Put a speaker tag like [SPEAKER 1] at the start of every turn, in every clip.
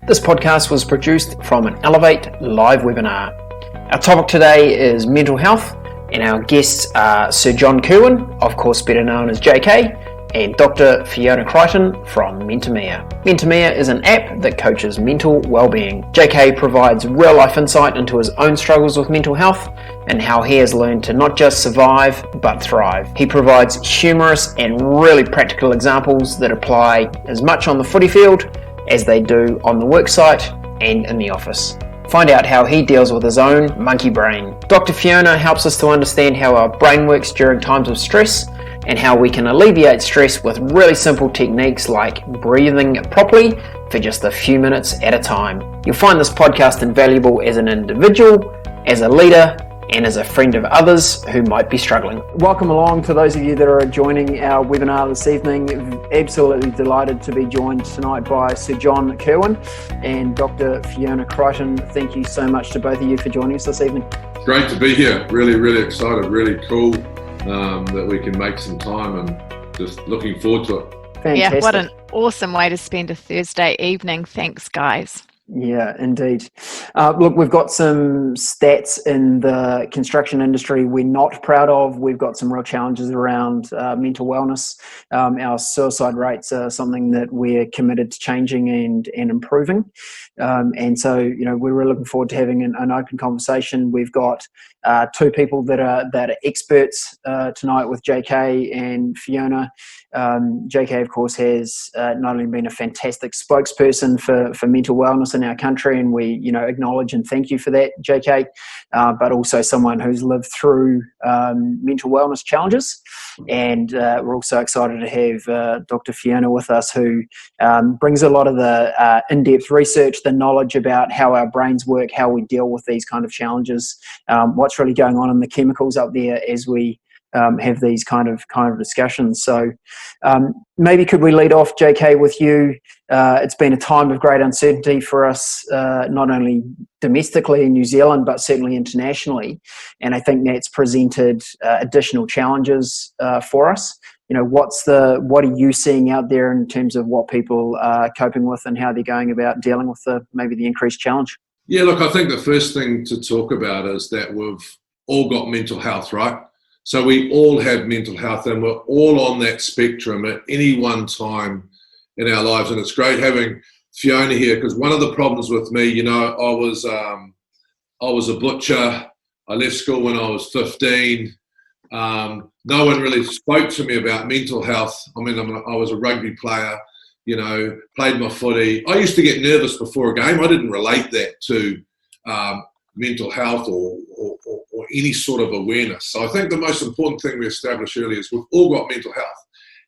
[SPEAKER 1] This podcast was produced from an Elevate live webinar. Our topic today is mental health, and our guests are Sir John Kirwan, of course better known as JK, and Dr Fiona Crichton from Mentormere. Mentormere is an app that coaches mental well-being. JK provides real-life insight into his own struggles with mental health and how he has learned to not just survive, but thrive. He provides humorous and really practical examples that apply as much on the footy field as they do on the worksite and in the office. Find out how he deals with his own monkey brain. Dr. Fiona helps us to understand how our brain works during times of stress and how we can alleviate stress with really simple techniques like breathing properly for just a few minutes at a time. You'll find this podcast invaluable as an individual, as a leader, and as a friend of others who might be struggling. Welcome along to those of you that are joining our webinar this evening. Absolutely delighted to be joined tonight by Sir John Kirwan and Dr. Fiona Crichton. Thank you so much to both of you for joining us this evening.
[SPEAKER 2] Great to be here. Really excited. Really cool that we can make some time and just looking forward to it.
[SPEAKER 1] Fantastic.
[SPEAKER 3] Yeah, what an awesome way to spend a Thursday evening. Thanks, guys.
[SPEAKER 1] Yeah, indeed. Look, we've got some stats in the construction industry we're not proud of. We've got some real challenges around mental wellness. Our suicide rates are something that we're committed to changing and improving. And so, we're really looking forward to having an open conversation. We've got two people that are experts tonight with JK and Fiona. JK, of course, has not only been a fantastic spokesperson for mental wellness in our country, and we, acknowledge and thank you for that, JK, but also someone who's lived through mental wellness challenges. And we're also excited to have Dr. Fiona with us, who brings a lot of the in-depth research, the knowledge about how our brains work, how we deal with these kind of challenges, what's really going on in the chemicals up there as we have these kind of discussions. So maybe could we lead off, JK, with you? It's been a time of great uncertainty for us, not only domestically in New Zealand, but certainly internationally. And I think that's presented additional challenges for us. What are you seeing out there in terms of what people are coping with and how they're going about dealing with maybe the increased challenge?
[SPEAKER 2] Yeah, look, I think the first thing to talk about is that we've all got mental health, right? So we all have mental health and we're all on that spectrum at any one time in our lives. And it's great having Fiona here, because one of the problems with me, I was a butcher. I left school when I was 15. No one really spoke to me about mental health. I mean, I was a rugby player, played my footy. I used to get nervous before a game. I didn't relate that to mental health or any sort of awareness. So I think the most important thing we established earlier is we've all got mental health.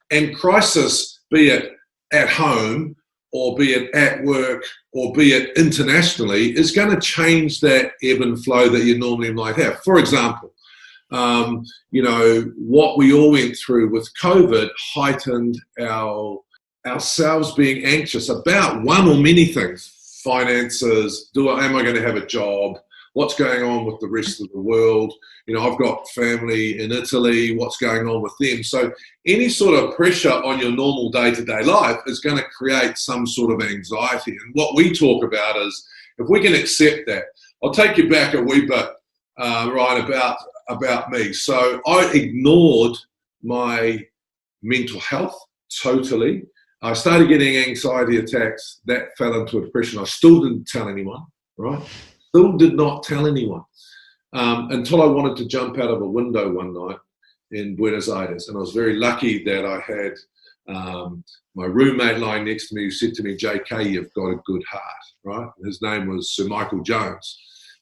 [SPEAKER 2] And crisis, be it at home or be it at work or be it internationally, is going to change that ebb and flow that you normally might have. For example, what we all went through with COVID heightened ourselves being anxious about one or many things. Finances, am I going to have a job? What's going on with the rest of the world? I've got family in Italy, what's going on with them? So any sort of pressure on your normal day-to-day life is going to create some sort of anxiety. And what we talk about is, if we can accept that, I'll take you back a wee bit, Ryan, about me. So I ignored my mental health totally. I started getting anxiety attacks. That fell into a depression. I still didn't tell anyone, right? Still did not tell anyone until I wanted to jump out of a window one night in Buenos Aires. And I was very lucky that I had my roommate lying next to me who said to me, JK, you've got a good heart, right? And his name was Sir Michael Jones,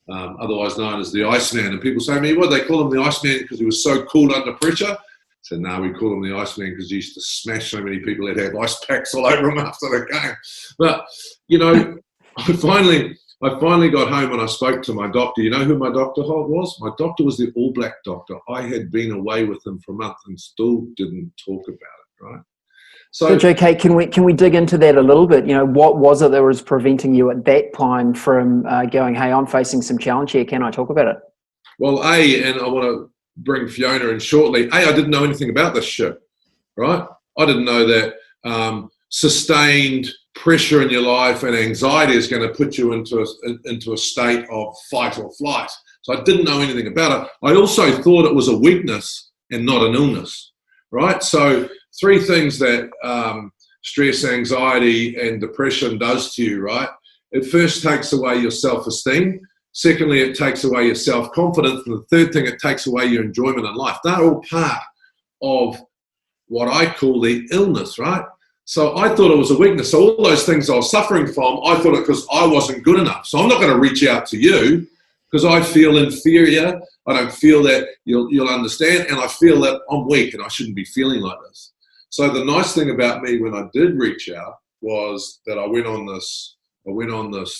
[SPEAKER 2] otherwise known as the Iceman. And people say to me, what, they call him the Iceman because he was so cool under pressure? I said, no, we call him the Iceman because he used to smash so many people that had ice packs all over him after the game. But, I finally got home and I spoke to my doctor. You know who my doctor was? My doctor was the All Black doctor. I had been away with him for a month and still didn't talk about it, right?
[SPEAKER 1] So JK, can we dig into that a little bit? What was it that was preventing you at that time from going, hey, I'm facing some challenge here, can I talk about it?
[SPEAKER 2] Well, and I want to bring Fiona in shortly. I didn't know anything about this shit, right? I didn't know that sustained pressure in your life and anxiety is going to put you into a state of fight or flight. So I didn't know anything about it. I also thought it was a weakness and not an illness, right? So 3 things that stress, anxiety, and depression does to you, right? It first takes away your self-esteem. Secondly, it takes away your self-confidence. And the third thing, it takes away your enjoyment in life. They're all part of what I call the illness, right? So I thought it was a weakness. So all those things I was suffering from, I thought it because I wasn't good enough. So I'm not going to reach out to you because I feel inferior. I don't feel that you'll understand, and I feel that I'm weak and I shouldn't be feeling like this. So the nice thing about me when I did reach out was that I went on this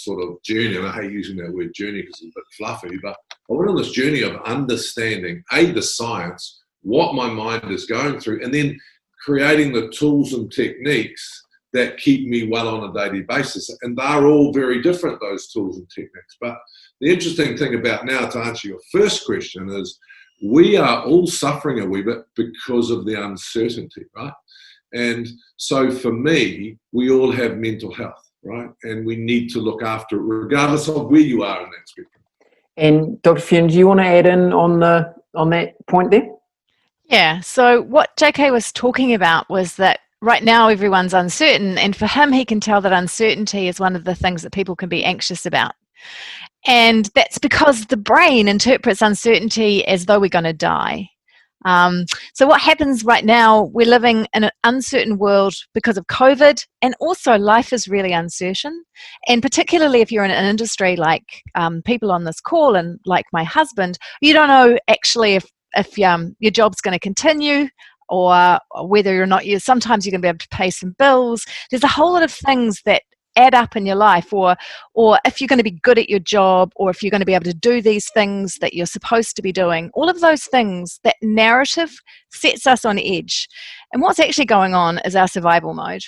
[SPEAKER 2] sort of journey, and I hate using that word journey because it's a bit fluffy, but I went on this journey of understanding, the science, what my mind is going through, and then creating the tools and techniques that keep me well on a daily basis. And they're all very different, those tools and techniques. But the interesting thing about now, to answer your first question, is we are all suffering a wee bit because of the uncertainty, right? And so for me, we all have mental health, right? And we need to look after it regardless of where you are in that spectrum.
[SPEAKER 1] And Dr. Fiona, do you want to add in on that point there?
[SPEAKER 3] Yeah, so what JK was talking about was that right now everyone's uncertain, and for him, he can tell that uncertainty is one of the things that people can be anxious about. And that's because the brain interprets uncertainty as though we're going to die. So what happens right now, we're living in an uncertain world because of COVID, and also life is really uncertain. And particularly if you're in an industry like people on this call and like my husband, you don't know actually if your job's going to continue, or whether or not sometimes you're going to be able to pay some bills. There's a whole lot of things that add up in your life, or if you're going to be good at your job, or if you're going to be able to do these things that you're supposed to be doing. All of those things, that narrative sets us on edge. And what's actually going on is our survival mode.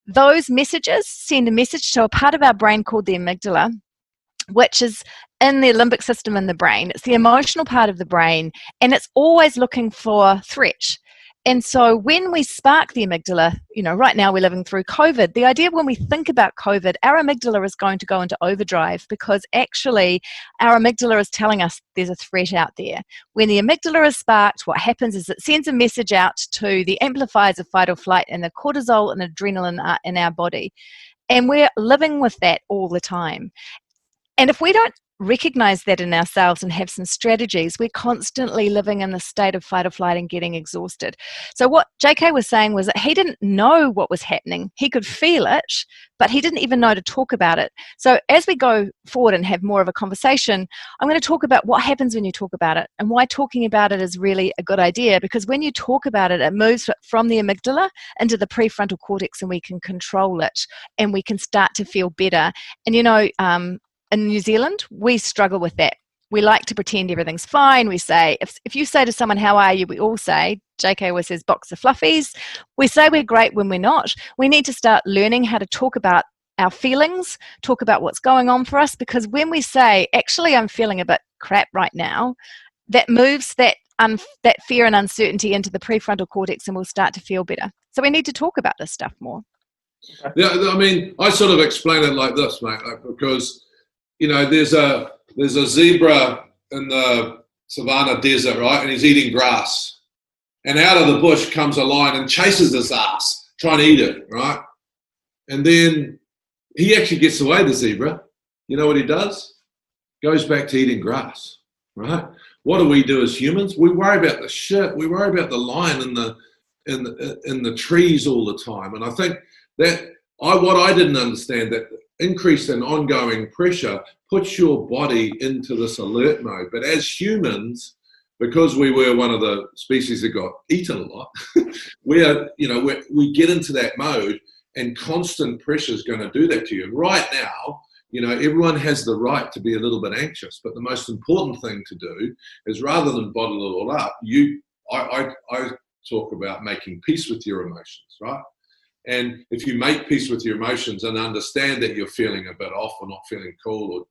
[SPEAKER 3] Those messages send a message to a part of our brain called the amygdala, which is in the limbic system in the brain. It's the emotional part of the brain, and it's always looking for threat. And so when we spark the amygdala, right now we're living through COVID. The idea when we think about COVID, our amygdala is going to go into overdrive, because actually our amygdala is telling us there's a threat out there. When the amygdala is sparked, what happens is it sends a message out to the amplifiers of fight or flight and the cortisol and adrenaline in our body. And we're living with that all the time. And if we don't recognize that in ourselves and have some strategies, we're constantly living in the state of fight or flight and getting exhausted. So what JK was saying was that he didn't know what was happening. He could feel it, but he didn't even know to talk about it. So as we go forward and have more of a conversation, I'm going to talk about what happens when you talk about it, and why talking about it is really a good idea. Because when you talk about it, it moves from the amygdala into the prefrontal cortex, and we can control it, and we can start to feel better. And in New Zealand, we struggle with that. We like to pretend everything's fine. We say, if you say to someone, how are you? We all say, JK always says, box of fluffies. We say we're great when we're not. We need to start learning how to talk about our feelings, talk about what's going on for us, because when we say, actually, I'm feeling a bit crap right now, that moves that fear and uncertainty into the prefrontal cortex, and we'll start to feel better. So we need to talk about this stuff more.
[SPEAKER 2] Yeah, I mean, I sort of explain it like this, mate, because there's a zebra in the savannah desert, right? And he's eating grass. And out of the bush comes a lion and chases his ass, trying to eat it, right? And then he actually gets away, the zebra. You know what he does? Goes back to eating grass, right? What do we do as humans? We worry about the shit. We worry about the lion in the trees all the time. And I think that what I didn't understand, that increase in ongoing pressure puts your body into this alert mode. But as humans, because we were one of the species that got eaten a lot, we get into that mode, and constant pressure is going to do that to you. And right now, everyone has the right to be a little bit anxious, but the most important thing to do is, rather than bottle it all up, I talk about making peace with your emotions, right? And if you make peace with your emotions and understand that you're feeling a bit off or not feeling cool, or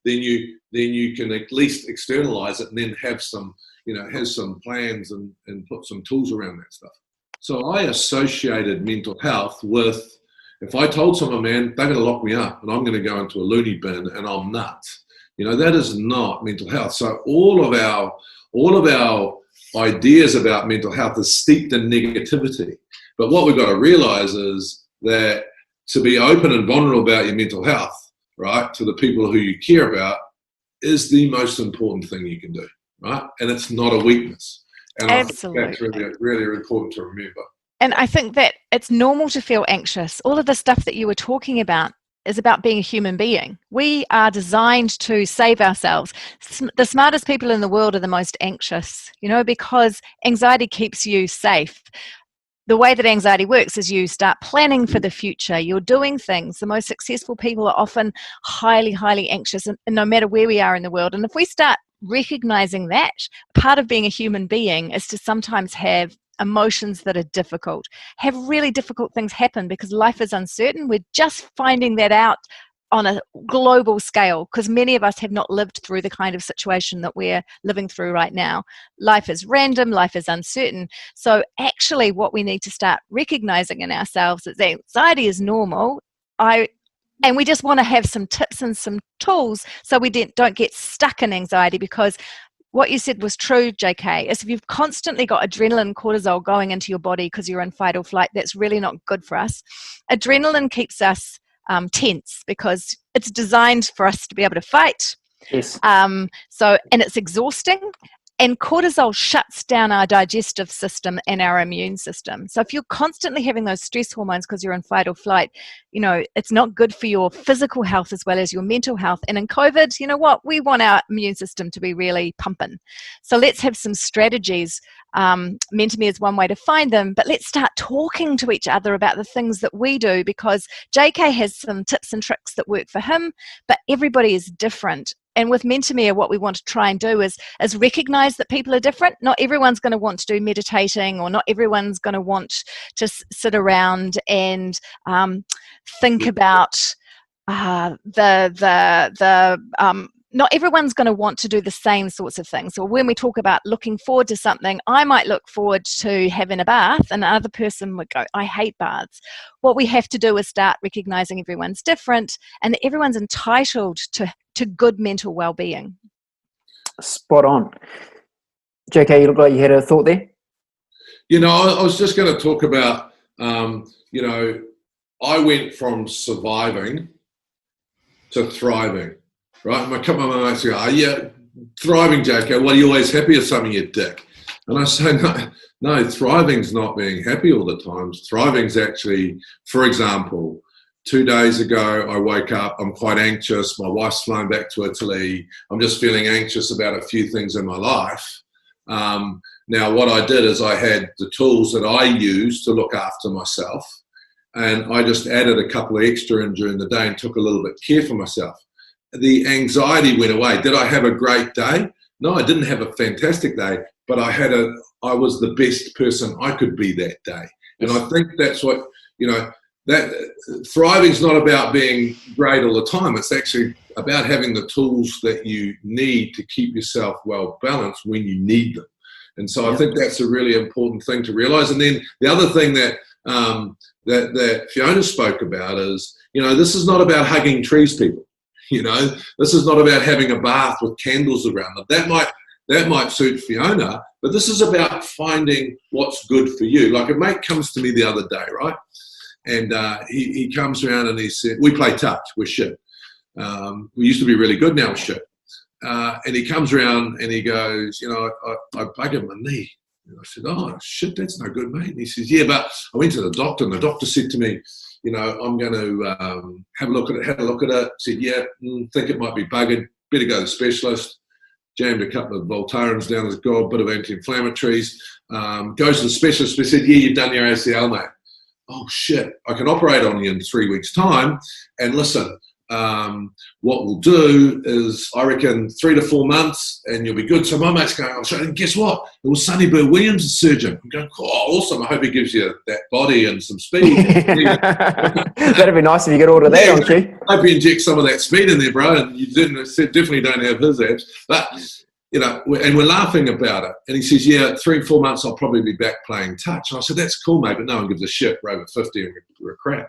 [SPEAKER 2] then you can at least externalize it, and then have some plans and put some tools around that stuff. So I associated mental health with If I told someone, man, they're going to lock me up and I'm going to go into a loony bin and I'm nuts, that is not mental health. So all of our ideas about mental health is steeped in negativity. But what we've got to realize is that to be open and vulnerable about your mental health, right, to the people who you care about, is the most important thing you can do, right? And it's not a weakness. And
[SPEAKER 3] Absolutely.
[SPEAKER 2] I think that's really, really important to remember.
[SPEAKER 3] And I think that it's normal to feel anxious. All of the stuff that you were talking about is about being a human being. We are designed to save ourselves. The smartest people in the world are the most anxious, because anxiety keeps you safe. The way that anxiety works is you start planning for the future. You're doing things. The most successful people are often highly, highly anxious, and no matter where we are in the world. And if we start recognizing that, part of being a human being is to sometimes have emotions that are difficult, have really difficult things happen because life is uncertain. We're just finding that out on a global scale because many of us have not lived through the kind of situation that we're living through right now. Life is random, life is uncertain. So actually what we need to start recognizing in ourselves is that anxiety is normal. And we just want to have some tips and some tools so we don't get stuck in anxiety, because what you said was true, JK, is if you've constantly got adrenaline, cortisol going into your body because you're in fight or flight, that's really not good for us. Adrenaline keeps us tense because it's designed for us to be able to fight.
[SPEAKER 1] Yes.
[SPEAKER 3] And it's exhausting. And cortisol shuts down our digestive system and our immune system. So if you're constantly having those stress hormones because you're in fight or flight, it's not good for your physical health as well as your mental health. And in COVID, we want our immune system to be really pumping. So let's have some strategies. Mentor-Me is one way to find them, but let's start talking to each other about the things that we do, because JK has some tips and tricks that work for him, but everybody is different. And with Mentor-Me, what we want to try and do is recognize that people are different. Not everyone's going to want to do meditating, or not everyone's going to want to sit around and think about not everyone's going to want to do the same sorts of things. So when we talk about looking forward to something, I might look forward to having a bath, and another person would go, I hate baths. What we have to do is start recognizing everyone's different and that everyone's entitled to good mental well-being.
[SPEAKER 1] Spot on. JK, you look like you had a thought there.
[SPEAKER 2] I was just going to talk about, I went from surviving to thriving. Right, my couple of my mates go, yeah, thriving, JK. Well, you're always happy or something, you dick. And I say, no, thriving's not being happy all the time. Thriving's actually, for example, 2 days ago, I woke up, I'm quite anxious. My wife's flown back to Italy. I'm just feeling anxious about a few things in my life. Now, what I did is I had the tools that I use to look after myself, and I just added a couple of extra in during the day and took a little bit care for myself. The anxiety went away. Did I have a great day? No, I didn't have a fantastic day, but I was the best person I could be that day. And I think that's what, that thriving's not about being great all the time. It's actually about having the tools that you need to keep yourself well balanced when you need them. And so I think that's a really important thing to realize. And then the other thing that that Fiona spoke about is, this is not about hugging trees, people. This is not about having a bath with candles around them. That might suit Fiona, but this is about finding what's good for you. Like a mate comes to me the other day, right? And he comes around and he said, we play touch, we're shit. We used to be really good, now we're shit. And he comes around and he goes, I buggered my knee. And I said, oh, shit, that's no good, mate. And he says, yeah, but I went to the doctor and the doctor said to me, I'm going to have a look at it, had a look at it, said, yeah, think it might be buggered, better go to the specialist. Jammed a couple of Voltarens down his gob, bit of anti-inflammatories, goes to the specialist, but said, yeah, you've done your ACL, mate. Oh, shit, I can operate on you in 3 weeks' time. And listen, what we'll do is, I reckon, 3 to 4 months and you'll be good. So my mate's going, oh, and guess what? It was Sonny Burr Williams, the surgeon. I'm going, oh, awesome. I hope he gives you that body and some speed.
[SPEAKER 1] That'd be nice if you get all of that, don't you?
[SPEAKER 2] I hope you inject some of that speed in there, bro. And you definitely don't have his abs. But, and we're laughing about it. And he says, yeah, 3 or 4 months, I'll probably be back playing touch. And I said, that's cool, mate, but no one gives a shit. We're over 50 and we're crap.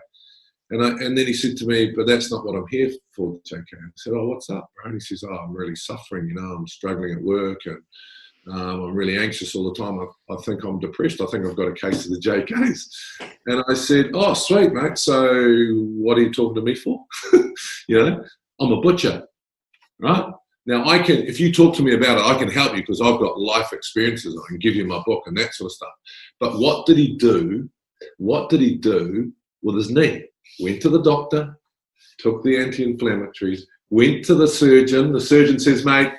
[SPEAKER 2] And then he said to me, but that's not what I'm here for, JK. I said, oh, what's up, bro? And he says, oh, I'm really suffering, I'm struggling at work, and I'm really anxious all the time. I think I'm depressed. I think I've got a case of the JKs. And I said, oh, sweet, mate. So what are you talking to me for? I'm a butcher, right? Now, if you talk to me about it, I can help you because I've got life experiences. I can give you my book and that sort of stuff. But what did he do? What did he do with his knee? Went to the doctor, took the anti-inflammatories, went to the surgeon. The surgeon says, mate,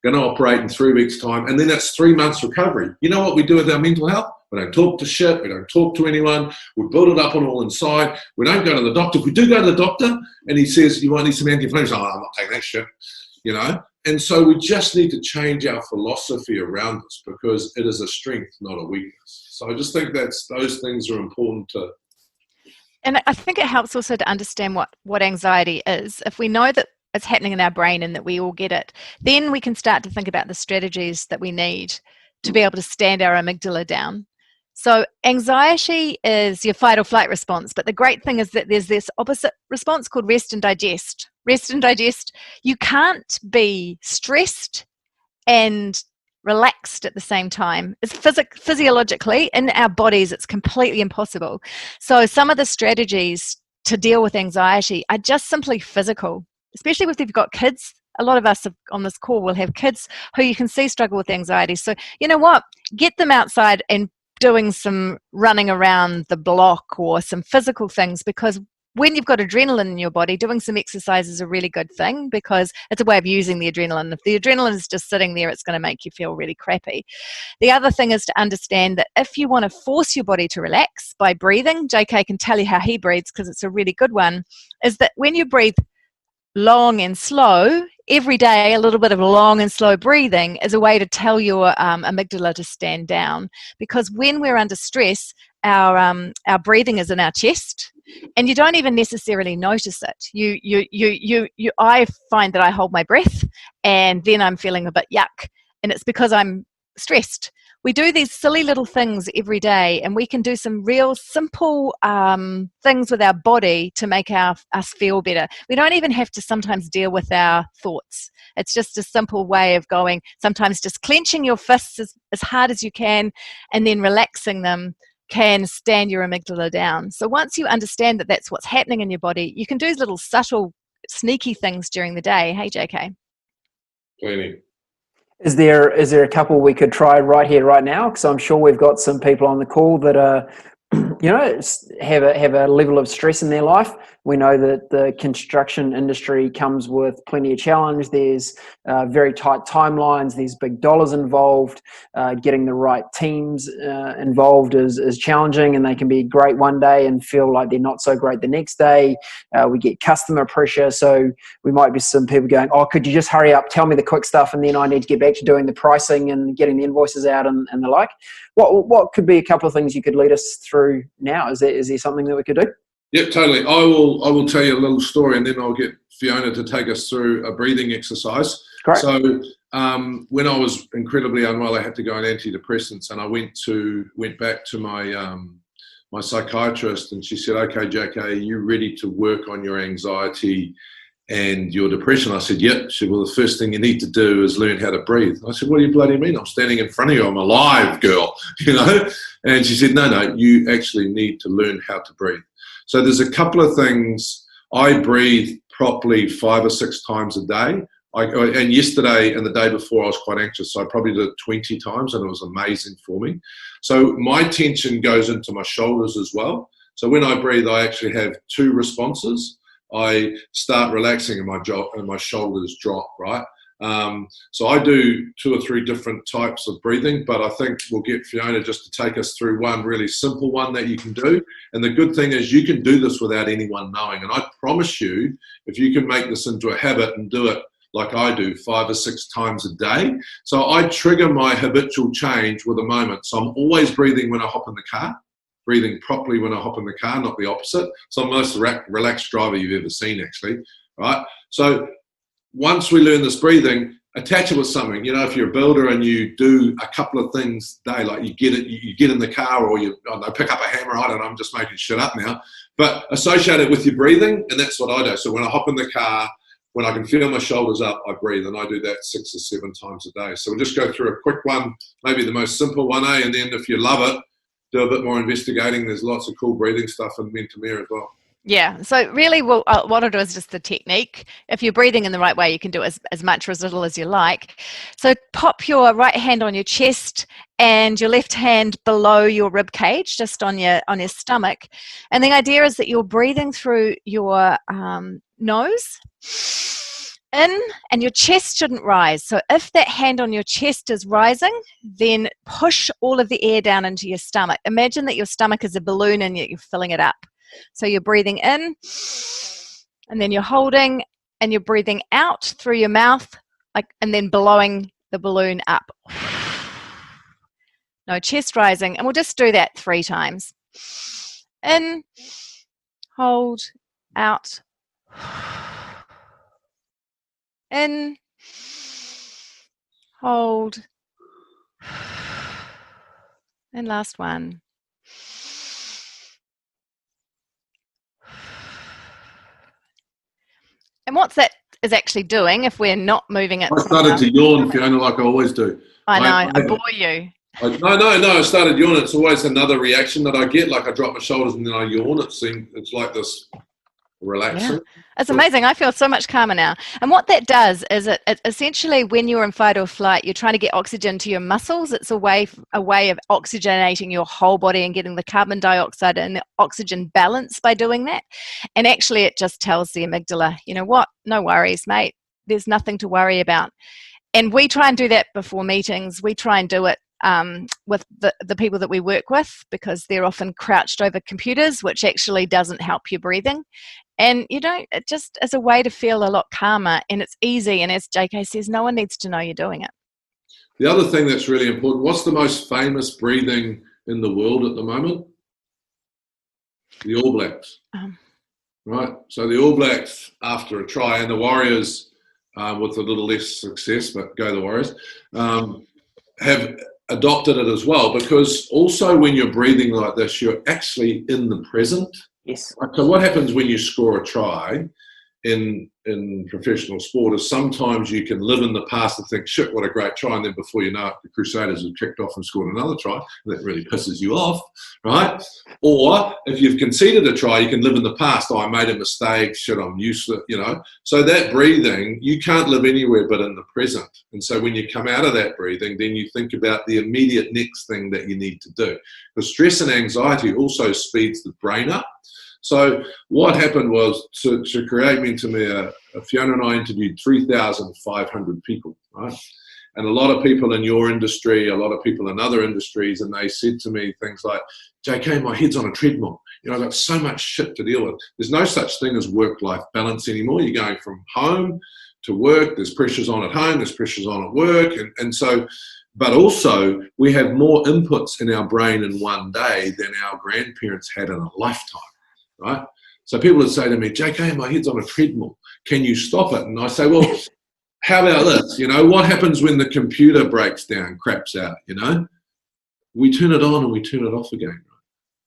[SPEAKER 2] going to operate in 3 weeks' time. And then that's 3 months recovery. You know what we do with our mental health? We don't talk to shit. We don't talk to anyone. We build it up on all inside. We don't go to the doctor. If we do go to the doctor and he says, you might need some anti-inflammatories, I'm not taking that shit, And so we just need to change our philosophy around this because it is a strength, not a weakness. So I just think those things are important to.
[SPEAKER 3] And I think it helps also to understand what anxiety is. If we know that it's happening in our brain and that we all get it, then we can start to think about the strategies that we need to be able to stand our amygdala down. So anxiety is your fight or flight response, but the great thing is that there's this opposite response called rest and digest. Rest and digest, you can't be stressed and relaxed at the same time. It's physiologically in our bodies, it's completely impossible. So some of the strategies to deal with anxiety are just simply physical, especially if you've got kids. A lot of us on this call will have kids who you can see struggle with anxiety. So you know what? Get them outside and doing some running around the block or some physical things, because when you've got adrenaline in your body, doing some exercise is a really good thing because it's a way of using the adrenaline. If the adrenaline is just sitting there, it's going to make you feel really crappy. The other thing is to understand that if you want to force your body to relax by breathing, JK can tell you how he breathes because it's a really good one, is that when you breathe long and slow, every day a little bit of long and slow breathing is a way to tell your amygdala to stand down, because when we're under stress, our breathing is in our chest and you don't even necessarily notice it. I find that I hold my breath and then I'm feeling a bit yuck, and it's because I'm stressed. We do these silly little things every day, and we can do some real simple things with our body to make us feel better. We don't even have to sometimes deal with our thoughts. It's just a simple way of going, sometimes just clenching your fists as hard as you can and then relaxing them can stand your amygdala down. So once you understand that that's what's happening in your body, you can do little subtle, sneaky things during the day. Hey, JK.
[SPEAKER 2] Plenty.
[SPEAKER 1] Is there a couple we could try right here, right now? Because I'm sure we've got some people on the call that are, have a level of stress in their life. We know that the construction industry comes with plenty of challenge. There's very tight timelines. There's big dollars involved. Getting the right teams involved is challenging, and they can be great one day and feel like they're not so great the next day. We get customer pressure. So we might be some people going, oh, could you just hurry up, tell me the quick stuff, and then I need to get back to doing the pricing and getting the invoices out and the like. What could be a couple of things you could lead us through now? Is there something that we could do?
[SPEAKER 2] Yep, totally. I will tell you a little story, and then I'll get Fiona to take us through a breathing exercise.
[SPEAKER 1] Great.
[SPEAKER 2] So when I was incredibly unwell, I had to go on antidepressants, and I went back to my my psychiatrist, and she said, "Okay, JK, are you ready to work on your anxiety and your depression?" I said, "Yep." She said, "Well, the first thing you need to do is learn how to breathe." I said, "What do you bloody mean? I'm standing in front of you. I'm alive, girl." And she said, "No, you actually need to learn how to breathe." So there's a couple of things. I breathe properly 5 or 6 times a day. And yesterday and the day before I was quite anxious, so I probably did it 20 times, and it was amazing for me. So my tension goes into my shoulders as well. So when I breathe, I actually have 2 responses. I start relaxing and my shoulders drop, right? So I do 2 or 3 different types of breathing, but I think we'll get Fiona just to take us through one really simple one that you can do. And the good thing is you can do this without anyone knowing. And I promise you, if you can make this into a habit and do it like I do 5 or 6 times a day. So I trigger my habitual change with a moment. So I'm always breathing when I hop in the car, breathing properly when I hop in the car, not the opposite. So I'm the most relaxed driver you've ever seen, actually, right? So once we learn this breathing, attach it with something. You know, if you're a builder and you do a couple of things a day, like you get in the car, or you pick up a hammer. I don't know, I'm just making shit up now. But associate it with your breathing, and that's what I do. So when I hop in the car, when I can feel my shoulders up, I breathe, and I do that 6 or 7 times a day. So we'll just go through a quick one, maybe the most simple one, and then if you love it, do a bit more investigating. There's lots of cool breathing stuff in Mentamere as well.
[SPEAKER 3] Yeah, so really what I'll do is just the technique. If you're breathing in the right way, you can do it as much or as little as you like. So pop your right hand on your chest and your left hand below your rib cage, just on your stomach. And the idea is that you're breathing through your nose in, and your chest shouldn't rise. So if that hand on your chest is rising, then push all of the air down into your stomach. Imagine that your stomach is a balloon and you're filling it up. So you're breathing in, and then you're holding, and you're breathing out through your mouth, and then blowing the balloon up. No chest rising, and we'll just do that 3 times. In, hold, out. In, hold, and last one. And what that is actually doing, if we're not moving it.
[SPEAKER 2] I started to yawn, Fiona, like I always do.
[SPEAKER 3] I know, I bore you.
[SPEAKER 2] No, I started yawning. It's always another reaction that I get, like I drop my shoulders and then I yawn. It's like this relaxing.
[SPEAKER 3] Yeah. It's amazing. I feel so much calmer now. And what that does is it essentially, when you're in fight or flight, you're trying to get oxygen to your muscles. It's a way of oxygenating your whole body and getting the carbon dioxide and the oxygen balance by doing that. And actually it just tells the amygdala, you know what, no worries, mate. There's nothing to worry about. And we try and do that before meetings. We try and do it with the people that we work with, because they're often crouched over computers, which actually doesn't help your breathing. And, you know, it just is a way to feel a lot calmer, and it's easy. And as JK says, no one needs to know you're doing it.
[SPEAKER 2] The other thing that's really important, what's the most famous breathing in the world at the moment? The All Blacks. Right? So the All Blacks, after a try, and the Warriors, with a little less success, but go the Warriors, have adopted it as well, because also when you're breathing like this, you're actually in the present.
[SPEAKER 1] Yes.
[SPEAKER 2] So what happens when you score a try in professional sport is sometimes you can live in the past and think, shit, what a great try, and then before you know it, the Crusaders have kicked off and scored another try, and that really pisses you off, right? Or if you've conceded a try, you can live in the past. Oh, I made a mistake, shit, I'm useless, you know. So that breathing, you can't live anywhere but in the present. And so when you come out of that breathing, then you think about the immediate next thing that you need to do. Because stress and anxiety also speeds the brain up. So what happened was, to create Mentamere, Fiona and I interviewed 3,500 people, right? And a lot of people in your industry, a lot of people in other industries, and they said to me things like, JK, my head's on a treadmill. You know, I've got so much shit to deal with. There's no such thing as work-life balance anymore. You're going from home to work. There's pressures on at home. There's pressures on at work. And so, but also we have more inputs in our brain in one day than our grandparents had in a lifetime. Right? So people would say to me, JK, my head's on a treadmill. Can you stop it? And I say, well, how about this? You know, what happens when the computer breaks down, craps out, you know? We turn it on and we turn it off again.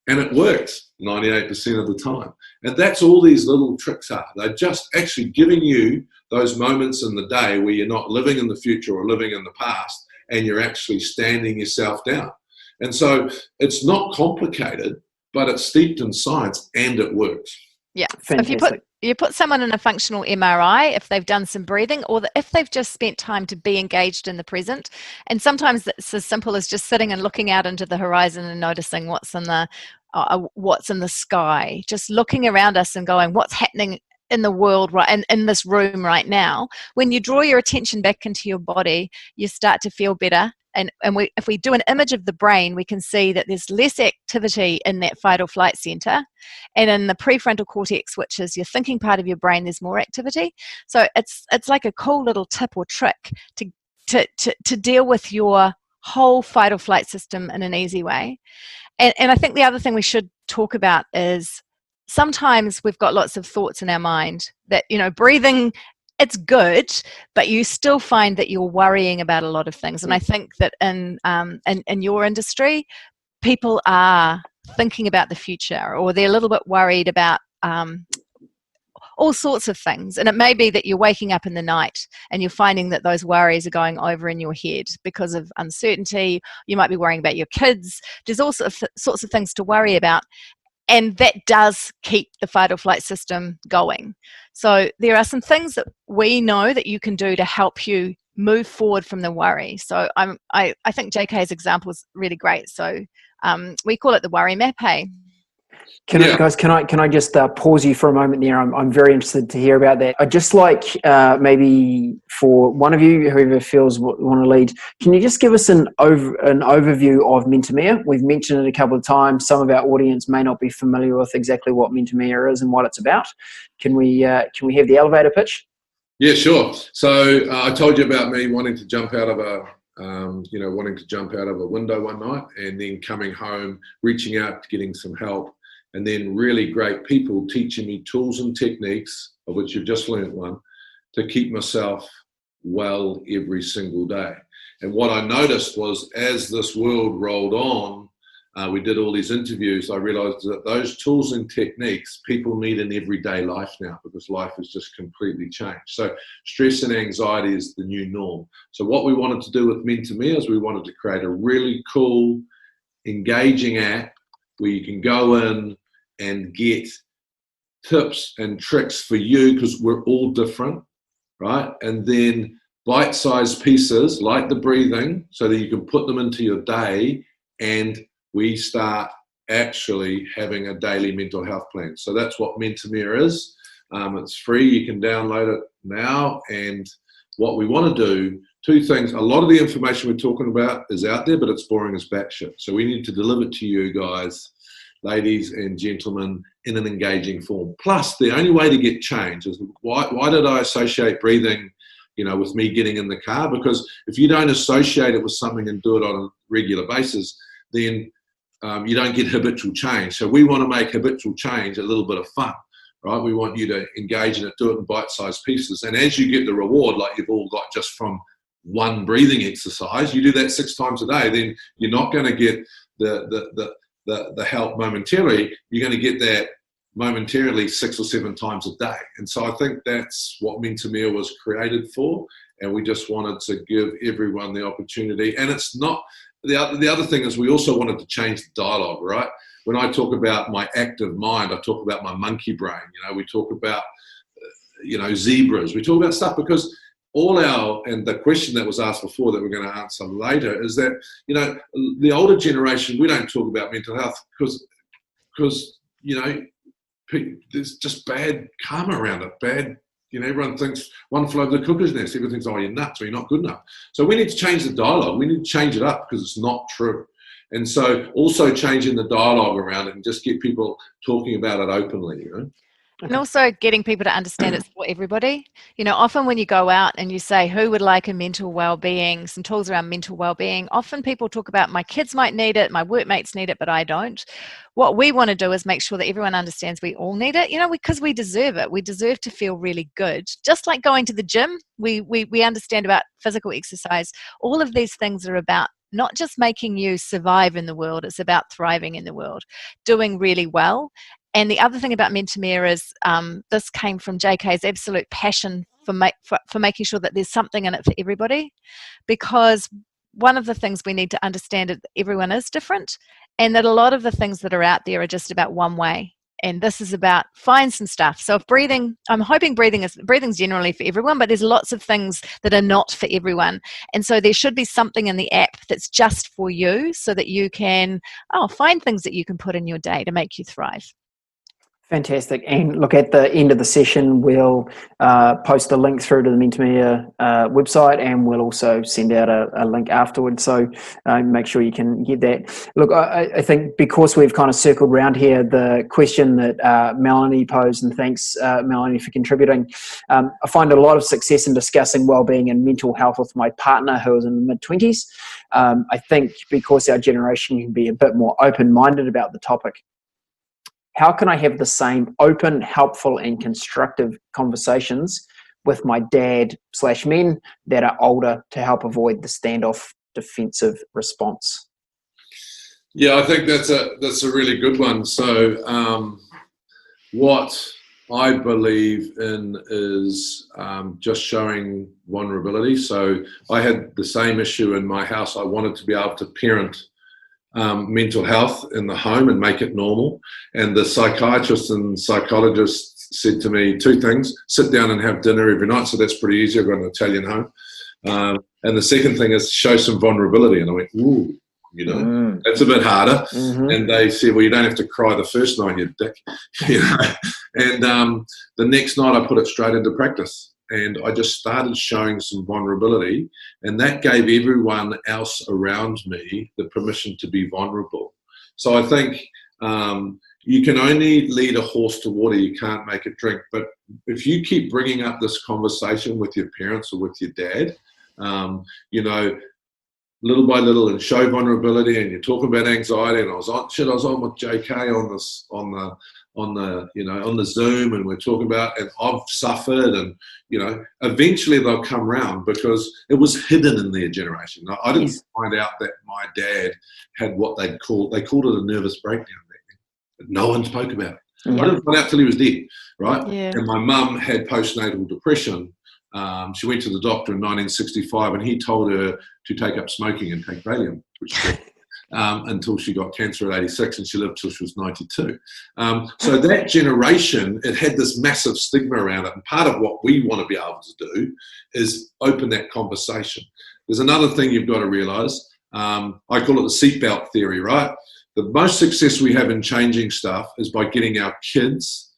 [SPEAKER 2] And it works 98% of the time. And that's all these little tricks are. They're just actually giving you those moments in the day where you're not living in the future or living in the past, and you're actually standing yourself down. And so it's not complicated, but it's steeped in science and it works.
[SPEAKER 3] Yeah. So if you put someone in a functional MRI, if they've done some breathing, or if they've just spent time to be engaged in the present, and sometimes it's as simple as just sitting and looking out into the horizon and noticing what's in the sky, just looking around us and going, what's happening in the world right and in this room right now. When you draw your attention back into your body, you start to feel better. And if we do an image of the brain, we can see that there's less activity in that fight or flight center. And in the prefrontal cortex, which is your thinking part of your brain, there's more activity. So it's like a cool little tip or trick to deal with your whole fight or flight system in an easy way. And I think the other thing we should talk about is sometimes we've got lots of thoughts in our mind that, you know, breathing it's good, but you still find that you're worrying about a lot of things. And I think that in your industry, people are thinking about the future, or they're a little bit worried about all sorts of things. And it may be that you're waking up in the night and you're finding that those worries are going over in your head because of uncertainty. You might be worrying about your kids. There's all sorts of things to worry about. And that does keep the fight or flight system going. So there are some things that we know that you can do to help you move forward from the worry. So I think JK's example is really great. So we call it the worry map, hey?
[SPEAKER 1] Can I just pause you for a moment there? I'm very interested to hear about that. I'd just like maybe for one of you, whoever feels want to lead, can you just give us an overview of Mentomere? We've mentioned it a couple of times. Some of our audience may not be familiar with exactly what Mentomere is and what it's about. Can we have the elevator pitch?
[SPEAKER 2] Yeah, sure. So I told you about me wanting to jump out of a window one night, and then coming home, reaching out, getting some help. And then really great people teaching me tools and techniques, of which you've just learned one, to keep myself well every single day. And what I noticed was, as this world rolled on, we did all these interviews, I realized that those tools and techniques people need in everyday life now, because life has just completely changed. So stress and anxiety is the new norm. So what we wanted to do with Mentomere is we wanted to create a really cool, engaging app where you can go in and get tips and tricks for you, because we're all different, right? And then bite-sized pieces like the breathing, so that you can put them into your day, and we start actually having a daily mental health plan. So that's what Mentomere is. It's free, you can download it now. And what we want to do, two things: a lot of the information we're talking about is out there, but it's boring as batshit. So we need to deliver it to you guys, ladies and gentlemen, in an engaging form. Plus, the only way to get change is, why did I associate breathing, with me getting in the car? Because if you don't associate it with something and do it on a regular basis, then you don't get habitual change. So we want to make habitual change a little bit of fun, right? We want you to engage in it, do it in bite-sized pieces. And as you get the reward, like you've all got just from one breathing exercise, you do that 6 times a day, then you're not going to get the help momentarily. You're going to get that momentarily 6 or 7 times a day. And so I think that's what Mentomere was created for. And we just wanted to give everyone the opportunity. And it's not, the other thing is, we also wanted to change the dialogue, right? When I talk about my active mind, I talk about my monkey brain. We talk about, zebras. We talk about stuff because and the question that was asked before that we're going to answer later is that, the older generation, we don't talk about mental health because there's just bad karma around it. Everyone thinks one flew over the cuckoo's nest. Everyone thinks, oh, you're nuts, or you're not good enough. So we need to change the dialogue. We need to change it up, because it's not true. And so also changing the dialogue around it and just get people talking about it openly,
[SPEAKER 3] And also getting people to understand it's for everybody. Often when you go out and you say, who would like a mental well-being, some tools around mental well-being, often people talk about, my kids might need it, my workmates need it, but I don't. What we want to do is make sure that everyone understands we all need it, because we deserve it. We deserve to feel really good. Just like going to the gym, we understand about physical exercise. All of these things are about not just making you survive in the world, it's about thriving in the world, doing really well. And the other thing about Mentomere is this came from JK's absolute passion for making sure that there's something in it for everybody, because one of the things we need to understand is that everyone is different, and that a lot of the things that are out there are just about one way. And this is about find some stuff. So if breathing, I'm hoping breathing's generally for everyone, but there's lots of things that are not for everyone. And so there should be something in the app that's just for you, so that you can find things that you can put in your day to make you thrive.
[SPEAKER 1] Fantastic. And look, at the end of the session, we'll post a link through to the Mentomere website, and we'll also send out a link afterwards. So make sure you can get that. Look, I think because we've kind of circled around here, the question that Melanie posed, and thanks, Melanie, for contributing. I find a lot of success in discussing wellbeing and mental health with my partner, who is in the mid-20s. I think because our generation can be a bit more open-minded about the topic. How can I have the same open, helpful, and constructive conversations with my dad/men that are older to help avoid the standoff defensive response?
[SPEAKER 2] Yeah, I think that's a really good one. So what I believe in is just showing vulnerability. So I had the same issue in my house. I wanted to be able to parent mental health in the home and make it normal. And the psychiatrists and psychologists said to me two things: sit down and have dinner every night. So that's pretty easy. I've got an Italian home. And the second thing is show some vulnerability. And I went, ooh, that's a bit harder.
[SPEAKER 1] Mm-hmm.
[SPEAKER 2] And they said, well, you don't have to cry the first night, you dick. And the next night I put it straight into practice. And I just started showing some vulnerability, and that gave everyone else around me the permission to be vulnerable. So I think you can only lead a horse to water, you can't make it drink. But if you keep bringing up this conversation with your parents or with your dad, little by little, and show vulnerability, and you're talking about anxiety, and I was on with JK on the Zoom, and we're talking about, and I've suffered, and eventually they'll come round, because it was hidden in their generation. I didn't find out that my dad had what they called it a nervous breakdown back then, but no one spoke about it.
[SPEAKER 1] Yeah.
[SPEAKER 2] I didn't find out till he was dead, right?
[SPEAKER 3] Yeah.
[SPEAKER 2] And my mum had postnatal depression. She went to the doctor in 1965, and he told her to take up smoking and take Valium, which she did, until she got cancer at 86, and she lived till she was 92. So that generation, it had this massive stigma around it, and part of what we want to be able to do is open that conversation. There's another thing you've got to realise. I call it the seatbelt theory, right? The most success we have in changing stuff is by getting our kids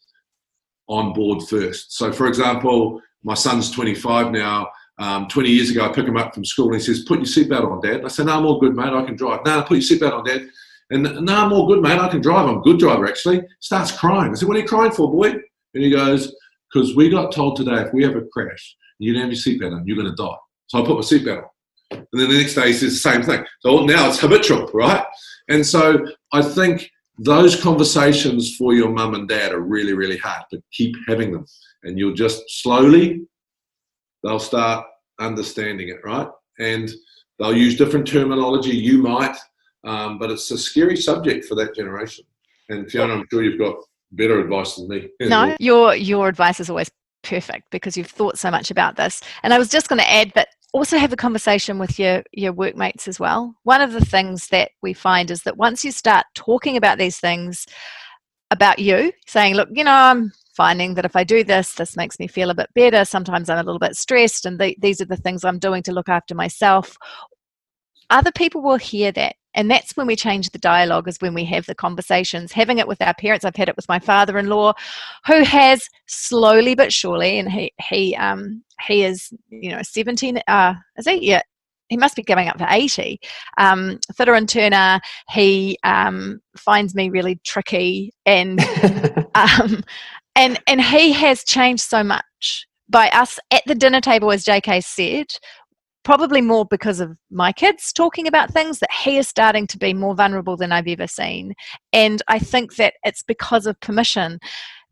[SPEAKER 2] on board first. So, for example, my son's 25 now. 20 years ago, I pick him up from school, and he says, "Put your seatbelt on, Dad." And I say, "No, I'm all good, mate. I can drive." "No, put your seatbelt on, Dad." And "No, I'm all good, mate. I can drive. I'm a good driver, actually." Starts crying. I said, "What are you crying for, boy?" And he goes, "Because we got told today if we have a crash, you don't have your seatbelt on, you're going to die. So I put my seatbelt on." And then the next day he says the same thing. So now it's habitual, right? And so I think those conversations for your mum and dad are really, really hard, but keep having them. And you'll just slowly, they'll start understanding it, right? And they'll use different terminology, you might, but it's a scary subject for that generation. And Fiona, I'm sure you've got better advice than me.
[SPEAKER 3] No, your advice is always perfect, because you've thought so much about this. And I was just going to add that also have a conversation with your workmates as well. One of the things that we find is that once you start talking about these things about you, saying, look, I'm finding that if I do this makes me feel a bit better. Sometimes I'm a little bit stressed, and these are the things I'm doing to look after myself. Other people will hear that. And that's when we change the dialogue, is when we have the conversations, having it with our parents. I've had it with my father-in-law, who has slowly but surely, and he is, 17, is he? Yeah. He must be going up to 80. Fitter and turner. He finds me really tricky, and and he has changed so much by us at the dinner table, as JK said. Probably more because of my kids talking about things, that he is starting to be more vulnerable than I've ever seen. And I think that it's because of permission.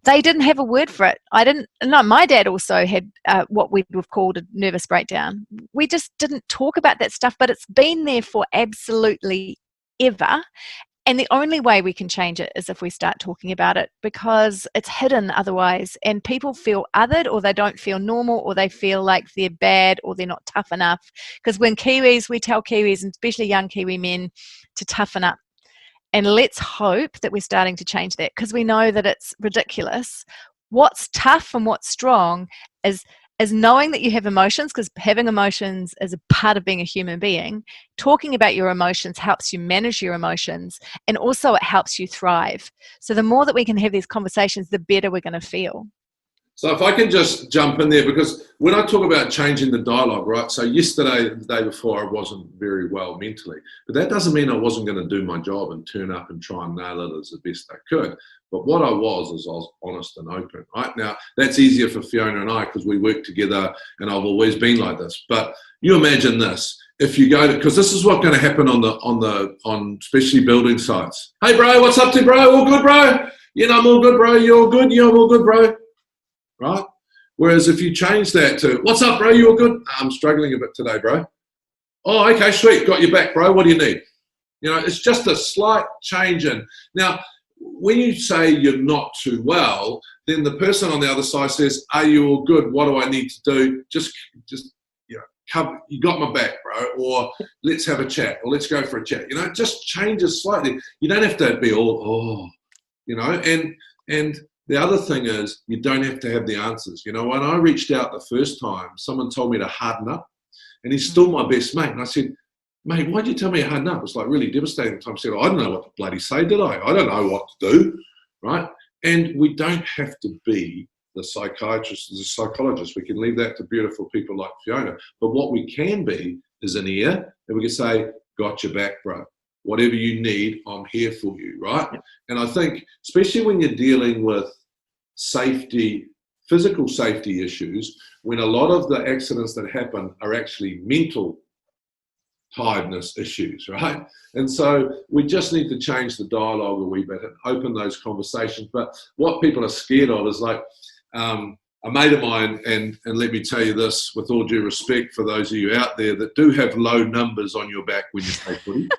[SPEAKER 3] They didn't have a word for it. My dad also had what we would have called a nervous breakdown. We just didn't talk about that stuff, but it's been there for absolutely ever. And the only way we can change it is if we start talking about it, because it's hidden otherwise, and people feel othered, or they don't feel normal, or they feel like they're bad, or they're not tough enough. Because when we tell Kiwis, and especially young Kiwi men, to toughen up. And let's hope that we're starting to change that, because we know that it's ridiculous. What's tough and what's strong is knowing that you have emotions, because having emotions is a part of being a human being. Talking about your emotions helps you manage your emotions, and also it helps you thrive. So the more that we can have these conversations, the better we're going to feel.
[SPEAKER 2] So if I can just jump in there, because when I talk about changing the dialogue, right? So yesterday, the day before, I wasn't very well mentally, but that doesn't mean I wasn't going to do my job and turn up and try and nail it as the best I could. But what I was honest and open, right? Now, that's easier for Fiona and I, because we work together, and I've always been like this. But you imagine this: if you go to, because this is what's going to happen on especially building sites. "Hey, bro, what's up to, bro? All good, bro? I'm all good, bro. You're all good. I'm all good, bro." Right? Whereas if you change that to, what's up, bro? You all good? I'm struggling a bit today, bro. Oh, okay, sweet. Got your back, bro. What do you need? You know, it's just a slight change in. Now, when you say you're not too well, then the person on the other side says, are you all good? What do I need to do? Just you know, cover, you got my back, bro. Or let's have a chat, or let's go for a chat. You know, it just changes slightly. You don't have to be all, oh, you know, and the other thing is you don't have to have the answers. You know, when I reached out the first time, someone told me to harden up, and he's still my best mate. And I said, mate, why'd you tell me to harden up? It's like really devastating. I said, I don't know what to bloody say, did I? I don't know what to do, right? And we don't have to be the psychiatrist, the psychologist. We can leave that to beautiful people like Fiona. But what we can be is an ear, and we can say, got your back, bro. Whatever you need, I'm here for you, right? And I think, especially when you're dealing with safety, physical safety issues, when a lot of the accidents that happen are actually mental tiredness issues, right? And so we just need to change the dialogue a wee bit and open those conversations. But what people are scared of is like, a mate of mine, and let me tell you this with all due respect for those of you out there that do have low numbers on your back when you play footy.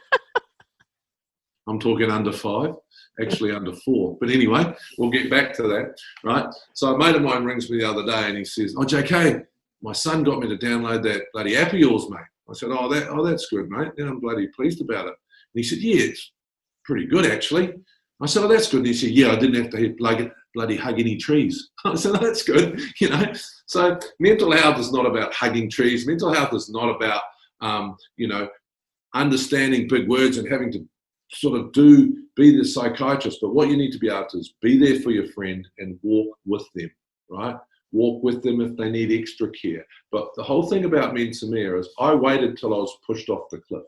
[SPEAKER 2] I'm talking under 5, actually under 4. But anyway, we'll get back to that, right? So a mate of mine rings me the other day and he says, oh, JK, my son got me to download that bloody app of yours, mate. I said, oh, that's good, mate. Yeah, I'm bloody pleased about it. And he said, yeah, it's pretty good, actually. I said, oh, that's good. And he said, yeah, I didn't have to bloody hug any trees. I said, oh, that's good, you know. So mental health is not about hugging trees. Mental health is not about, you know, understanding big words and having to sort of be the psychiatrist. But what you need to be able to is be there for your friend and walk with them, right? Walk with them if they need extra care. But the whole thing about me and Samir is I waited till I was pushed off the cliff.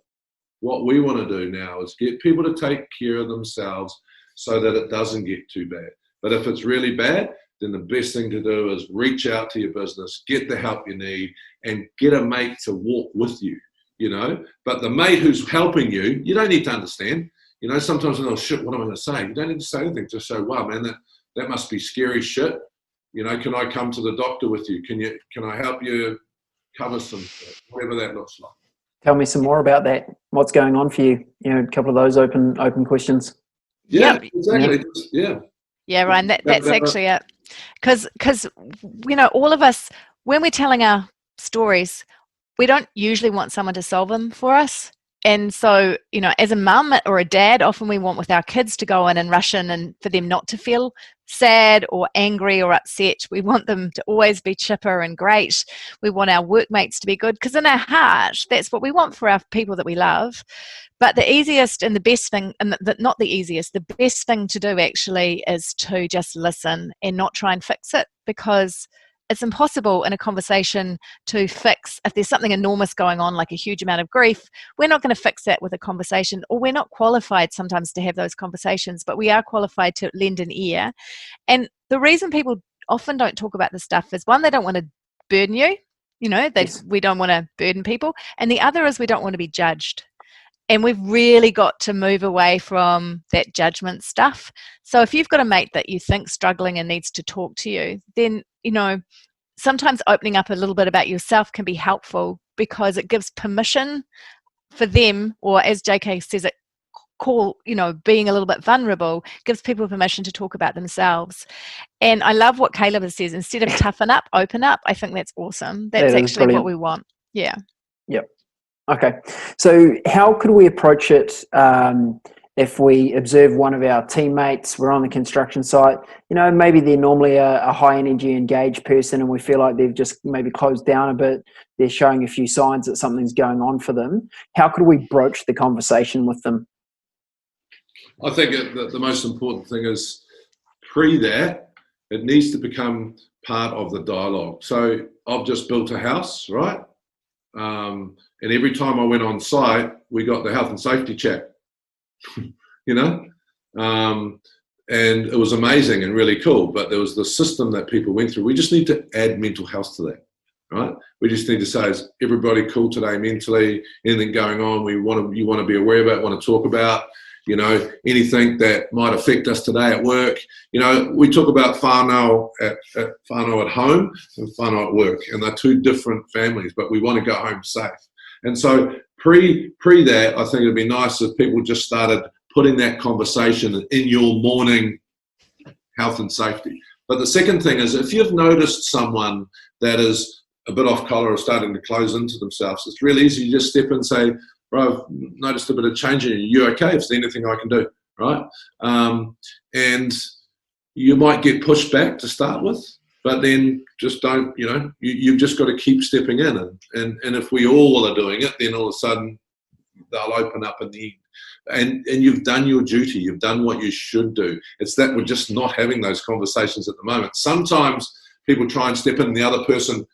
[SPEAKER 2] What we want to do now is get people to take care of themselves so that it doesn't get too bad. But if it's really bad, then the best thing to do is reach out to your business, get the help you need, and get a mate to walk with you, you know. But the mate who's helping you, you don't need to understand. You know, sometimes, oh, shit, what am I going to say? You don't need to say anything. Just say, wow, man, that must be scary shit. You know, can I come to the doctor with you? Can I help you cover some, whatever that looks like?
[SPEAKER 1] Tell me some more about that. What's going on for you? You know, a couple of those open questions.
[SPEAKER 2] Yeah, exactly. Yeah.
[SPEAKER 3] Yeah, Ryan, that's actually it. Because, you know, all of us, when we're telling our stories, we don't usually want someone to solve them for us. And so, you know, as a mum or a dad, often we want with our kids to go in and rush in and for them not to feel sad or angry or upset. We want them to always be chipper and great. We want our workmates to be good because in our heart, that's what we want for our people that we love. But the easiest and the best thing, and not the easiest, the best thing to do actually is to just listen and not try and fix it, because it's impossible in a conversation to fix. If there's something enormous going on, like a huge amount of grief, we're not going to fix that with a conversation, or we're not qualified sometimes to have those conversations, but we are qualified to lend an ear. And the reason people often don't talk about this stuff is, one, they don't want to burden you, you know, we don't want to burden people. And the other is we don't want to be judged. And we've really got to move away from that judgment stuff. So if you've got a mate that you think's struggling and needs to talk to you, then, you know, sometimes opening up a little bit about yourself can be helpful, because it gives permission for them, or as JK says it, being a little bit vulnerable, gives people permission to talk about themselves. And I love what Caleb says, instead of toughen up, open up. I think that's awesome. That's actually brilliant. What we want. Yeah.
[SPEAKER 1] Yep. Okay. So how could we approach it if we observe one of our teammates, we're on the construction site, you know, maybe they're normally a high energy engaged person and we feel like they've just maybe closed down a bit, they're showing a few signs that something's going on for them. How could we broach the conversation with them?
[SPEAKER 2] I think the most important thing is that it needs to become part of the dialogue. So I've just built a house, right? And every time I went on site, we got the health and safety chat, you know, and it was amazing and really cool. But there was the system that people went through. We just need to add mental health to that, right? We just need to say, is everybody cool today mentally? Anything going on you want to be aware about, want to talk about? anything that might affect us today at work. We talk about whānau at home and whānau at work, and they're two different families, but we want to go home safe. And so pre that, I think it'd be nice if people just started putting that conversation in your morning health and safety. But the second thing is, if you've noticed someone that is a bit off color or starting to close into themselves, it's really easy. You just step in and say, bro, I've noticed a bit of change in you. You okay? Is there anything I can do? Right? And you might get pushed back to start with, but then just don't, you've just got to keep stepping in. And if we all are doing it, then all of a sudden they'll open up in the end. And you've done your duty. You've done what you should do. It's that we're just not having those conversations at the moment. Sometimes people try and step in and the other person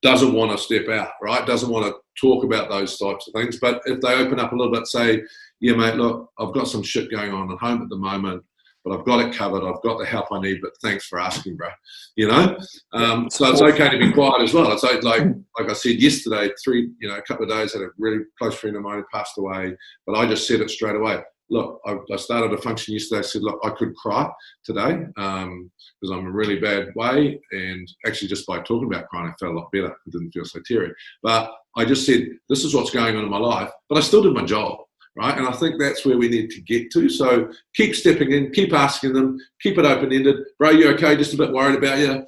[SPEAKER 2] doesn't want to step out, right? Doesn't want to talk about those types of things. But if they open up a little bit, say, yeah, mate, look, I've got some shit going on at home at the moment, but I've got it covered. I've got the help I need, but thanks for asking, bro. So it's okay to be quiet as well. It's like I said yesterday, a couple of days, had a really close friend of mine who passed away, but I just said it straight away. Look, I started a function yesterday. I said, look, I could cry today because I'm in a really bad way. And actually just by talking about crying, I felt a lot better. I didn't feel so teary. But I just said, this is what's going on in my life. But I still did my job, right? And I think that's where we need to get to. So keep stepping in, keep asking them, keep it open-ended. Bro, you okay? Just a bit worried about you.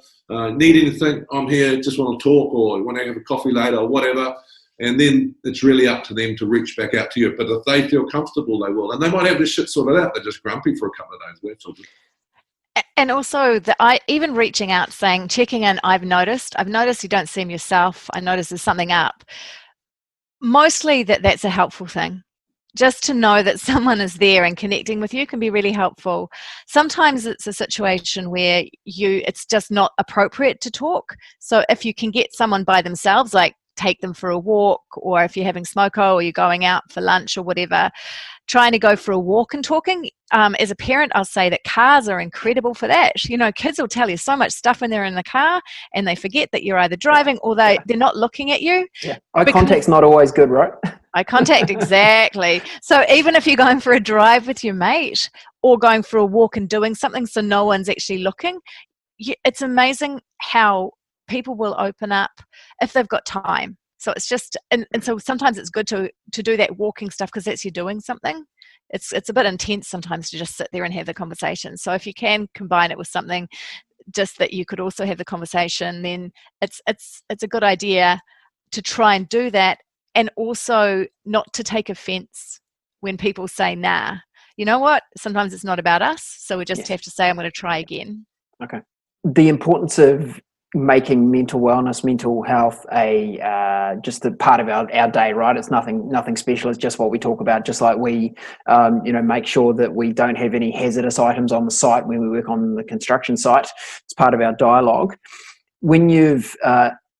[SPEAKER 2] Need anything? I'm here. Just want to talk, or want to have a coffee later, or whatever. And then it's really up to them to reach back out to you. But if they feel comfortable, they will. And they might have this shit sorted out. They're just grumpy for a couple of days. That's all good.
[SPEAKER 3] And also, even reaching out, saying, checking in, I've noticed you don't seem yourself. I noticed there's something up. Mostly that's a helpful thing. Just to know that someone is there and connecting with you can be really helpful. Sometimes it's a situation where it's just not appropriate to talk. So if you can get someone by themselves, like take them for a walk, or if you're having smoko or you're going out for lunch or whatever, trying to go for a walk and talking. As a parent, I'll say that cars are incredible for that. Kids will tell you so much stuff when they're in the car and they forget that you're either driving or they're not looking at you.
[SPEAKER 1] Yeah. Eye contact's not always good, right?
[SPEAKER 3] Eye contact, exactly. So even if you're going for a drive with your mate or going for a walk and doing something so no one's actually looking, it's amazing how people will open up if they've got time. So it's just, and so sometimes it's good to do that walking stuff because that's you doing something. It's a bit intense sometimes to just sit there and have the conversation. So if you can combine it with something just that you could also have the conversation, then it's a good idea to try and do that, and also not to take offense when people say, nah, you know what? Sometimes it's not about us. So we just have to say, I'm going to try again.
[SPEAKER 1] Okay. The importance of making mental wellness, mental health just a part of our day, right? It's nothing special. It's just what we talk about. Just like we, make sure that we don't have any hazardous items on the site when we work on the construction site. It's part of our dialogue. When you've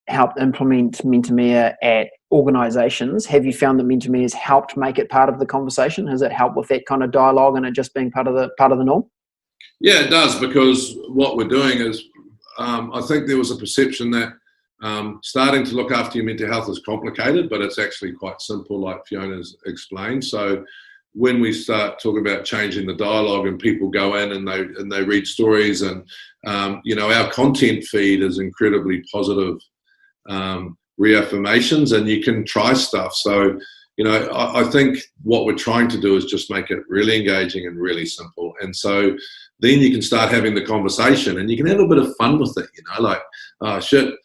[SPEAKER 1] helped implement Mentomia at organisations, have you found that Mentomia has helped make it part of the conversation? Has it helped with that kind of dialogue and it just being part of the norm?
[SPEAKER 2] Yeah, it does, because what we're doing is, I think there was a perception that starting to look after your mental health is complicated, but it's actually quite simple, like Fiona's explained. So when we start talking about changing the dialogue and people go in and they read stories, and our content feed is incredibly positive reaffirmations, and you can try stuff. So I think what we're trying to do is just make it really engaging and really simple. And so then you can start having the conversation and you can have a bit of fun with it, like, oh shit,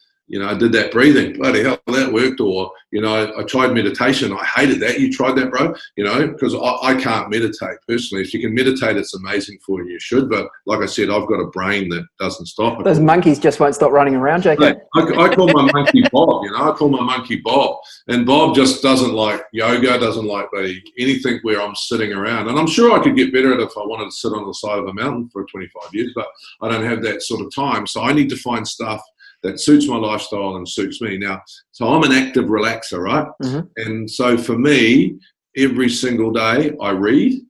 [SPEAKER 2] I did that breathing, bloody hell, that worked. Or, I tried meditation, I hated that. You tried that, bro? Because I can't meditate personally. If you can meditate, it's amazing for you. You should. But like I said, I've got a brain that doesn't stop.
[SPEAKER 1] Those monkeys just won't stop running around, JK.
[SPEAKER 2] I call my monkey Bob, I call my monkey Bob. And Bob just doesn't like yoga, doesn't like anything where I'm sitting around. And I'm sure I could get better at it if I wanted to sit on the side of a mountain for 25 years, but I don't have that sort of time. So I need to find stuff that suits my lifestyle and suits me. Now, so I'm an active relaxer, right? Mm-hmm. And so for me, every single day I read,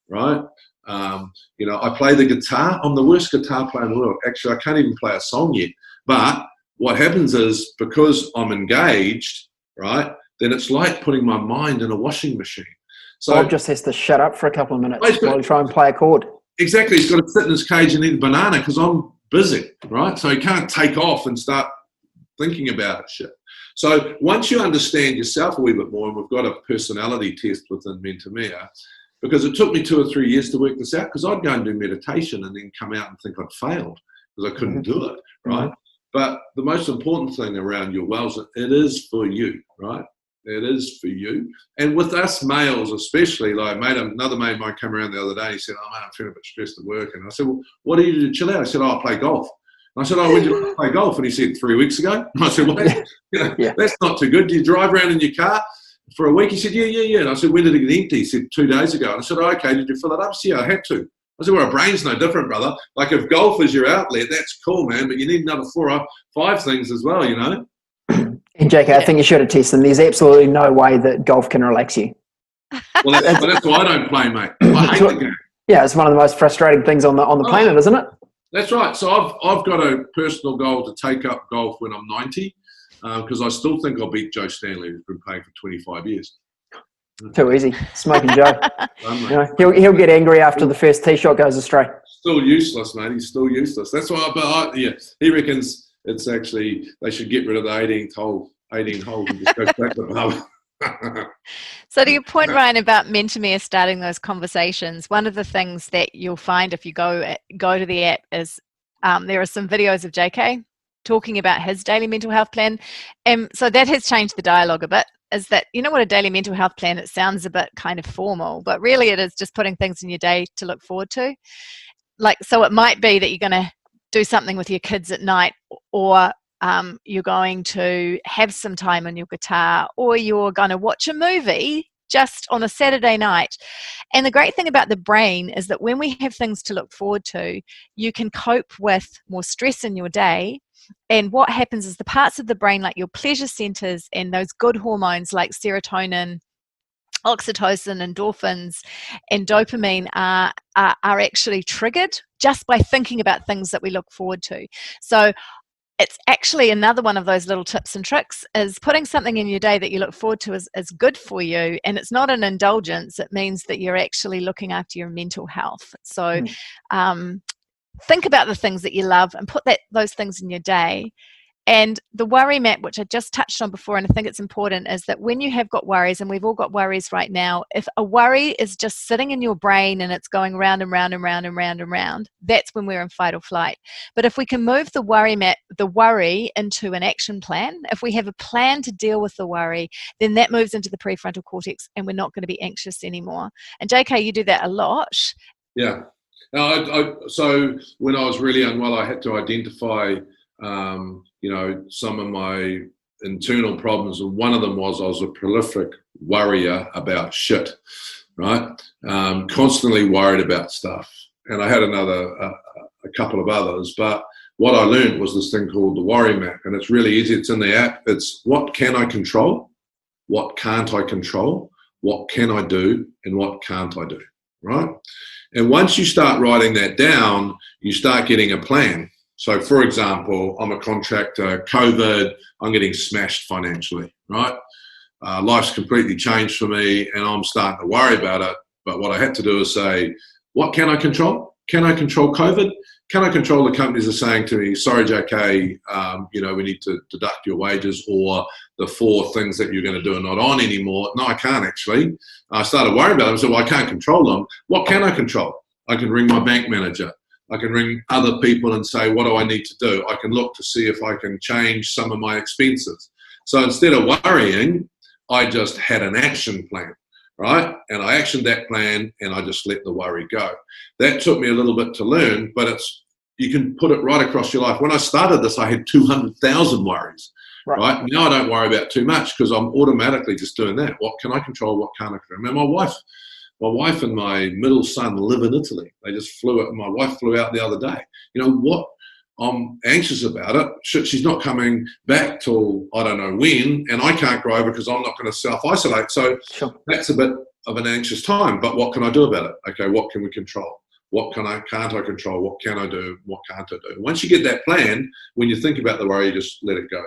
[SPEAKER 2] right? I play the guitar. I'm the worst guitar player in the world. Actually, I can't even play a song yet. But what happens is, because I'm engaged, right, then it's like putting my mind in a washing machine. So
[SPEAKER 1] Bob just has to shut up for a couple of minutes
[SPEAKER 2] Well,
[SPEAKER 1] while he try and play a chord.
[SPEAKER 2] exactly, he's got to sit in his cage and eat a banana because I'm busy, right? So he can't take off and start thinking about shit. So once you understand yourself a wee bit more, and we've got a personality test within Mentor, because it took me 2 or 3 years to work this out, because I'd go and do meditation and then come out and think I'd failed because I couldn't do it, right? But the most important thing around your wellness, it is for you, right? It is for you. And with us males especially, like another mate of mine came around the other day, he said, oh man, I'm feeling a bit stressed at work. And I said, well, what do you do to chill out? I said, oh, I play golf. And I said, oh, when did you play golf? And he said, 3 weeks ago. And I said, well, that's not too good. Do you drive around in your car for a week? He said, yeah. And I said, when did it get empty? He said, 2 days ago. And I said, oh, okay, did you fill it up? He said, yeah, I had to. I said, well, our brain's no different, brother. Like if golf is your outlet, that's cool, man, but you need another 4 or 5 things as well, you know?
[SPEAKER 1] And JK, I think you should have tested them. There's absolutely no way that golf can relax you.
[SPEAKER 2] Well, that's why I don't play, mate. I hate the game.
[SPEAKER 1] Yeah, it's one of the most frustrating things on the planet, isn't it?
[SPEAKER 2] That's right. So I've got a personal goal to take up golf when I'm 90, because I still think I'll beat Joe Stanley, who's been playing for 25 years.
[SPEAKER 1] Too easy. Smoking Joe. He'll get angry after the first tee shot goes astray.
[SPEAKER 2] Still useless, mate. He's still useless. That's why. He reckons it's actually they should get rid of the 18th hole and just go back to the hole.
[SPEAKER 3] So to your point, Ryan, about Mentor starting those conversations, one of the things that you'll find if you go to the app is there are some videos of JK talking about his daily mental health plan. So that has changed the dialogue a bit. Is that, you know what, a daily mental health plan, it sounds a bit kind of formal, but really it is just putting things in your day to look forward to. Like, so it might be that you're going to do something with your kids at night, or you're going to have some time on your guitar, or you're going to watch a movie just on a Saturday night. And the great thing about the brain is that when we have things to look forward to, you can cope with more stress in your day. And what happens is the parts of the brain, like your pleasure centers and those good hormones like serotonin, oxytocin, endorphins, and dopamine are actually triggered just by thinking about things that we look forward to. So it's actually another one of those little tips and tricks, is putting something in your day that you look forward to is good for you. And it's not an indulgence. It means that you're actually looking after your mental health. So think about the things that you love and put those things in your day. And the worry map, which I just touched on before, and I think it's important, is that when you have got worries, and we've all got worries right now, if a worry is just sitting in your brain and it's going round and round and round and round and round, that's when we're in fight or flight. But if we can move the worry map, the worry, into an action plan, if we have a plan to deal with the worry, then that moves into the prefrontal cortex and we're not going to be anxious anymore. And JK, you do that a lot.
[SPEAKER 2] Yeah. So when I was really unwell, I had to identify some of my internal problems, and one of them was I was a prolific worrier about shit, right? Constantly worried about stuff, and I had a couple of others. But what I learned was this thing called the worry map, and it's really easy. It's in the app. It's what can I control, what can't I control, what can I do, and what can't I do, right? And once you start writing that down, you start getting a plan. So, for example, I'm a contractor, COVID, I'm getting smashed financially, right? Life's completely changed for me and I'm starting to worry about it. But what I had to do is say, what can I control? Can I control COVID? Can I control the companies are saying to me, sorry, JK, we need to deduct your wages, or the 4 things that you're going to do are not on anymore? No, I can't actually. I started worrying about them. I said, well, I can't control them. What can I control? I can ring my bank manager. I can ring other people and say, what do I need to do? I can look to see if I can change some of my expenses. So instead of worrying, I just had an action plan, right? And I actioned that plan and I just let the worry go. That took me a little bit to learn, but you can put it right across your life. When I started this, I had 200,000 worries, right? Now I don't worry about too much because I'm automatically just doing that. What can I control? What can't I control? I mean, my wife and my middle son live in Italy. They just flew out. My wife flew out the other day. You know what? I'm anxious about it. She's not coming back till I don't know when, and I can't go over because I'm not going to self-isolate. So That's a bit of an anxious time. But what can I do about it? Okay, what can we control? What can't I control? What can I do? What can't I do? Once you get that plan, when you think about the worry, you just let it go.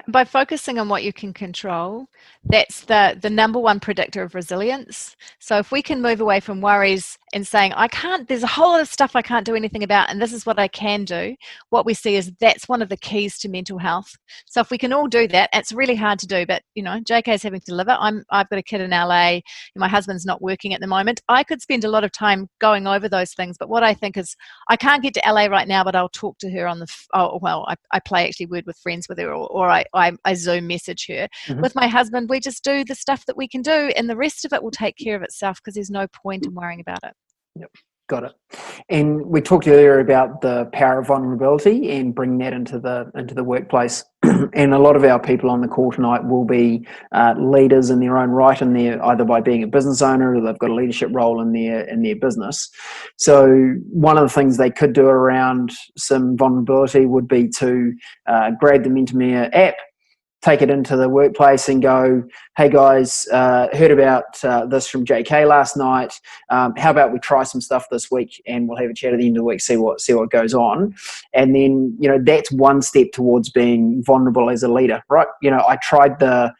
[SPEAKER 3] by focusing on what you can control, that's the number one predictor of resilience. So if we can move away from worries and saying, there's a whole lot of stuff I can't do anything about, and this is what I can do, what we see is that's one of the keys to mental health. So if we can all do that, it's really hard to do, but JK is having to deliver. I've got a kid in LA, and my husband's not working at the moment. I could spend a lot of time going over those things, but what I think is I can't get to LA right now, but I'll talk to her on I play actually Word with Friends with her, or I Zoom message her.
[SPEAKER 1] Mm-hmm.
[SPEAKER 3] With my husband, we just do the stuff that we can do, and the rest of it will take care of itself because there's no point in worrying about it.
[SPEAKER 1] Yep. Got it. And we talked earlier about the power of vulnerability and bringing that into the workplace. And a lot of our people on the call tonight will be leaders in their own right, and they're either by being a business owner or they've got a leadership role in their business. So one of the things they could do around some vulnerability would be to grab the Mentormere app, take it into the workplace and go, hey guys, heard about this from JK last night. How about we try some stuff this week and we'll have a chat at the end of the week, see what goes on. And then, that's one step towards being vulnerable as a leader, right? I tried the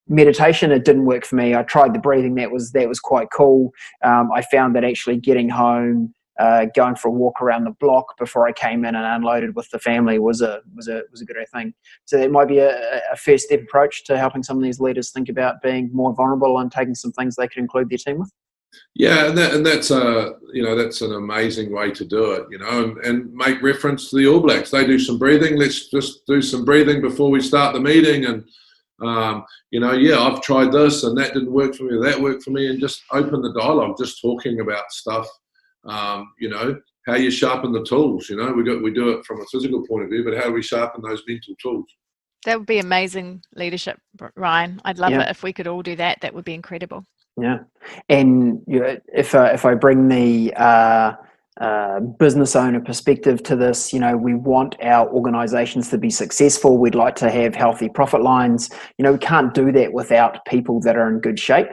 [SPEAKER 1] meditation, it didn't work for me. I tried the breathing, that was quite cool. I found that actually getting home, going for a walk around the block before I came in and unloaded with the family was a good thing. So that might be a first step approach to helping some of these leaders think about being more vulnerable and taking some things they could include their team with.
[SPEAKER 2] Yeah, and that's an amazing way to do it, and make reference to the All Blacks. They do some breathing. Let's just do some breathing before we start the meeting. And I've tried this and that didn't work for me. Or that worked for me, and just open the dialogue, just talking about stuff. How you sharpen the tools. We do it from a physical point of view, but how do we sharpen those mental tools?
[SPEAKER 3] That would be amazing leadership, Ryan. I'd love it if we could all do that. That would be incredible.
[SPEAKER 1] Yeah, and if I bring the business owner perspective to this, we want our organizations to be successful. We'd like to have healthy profit lines. We can't do that without people that are in good shape.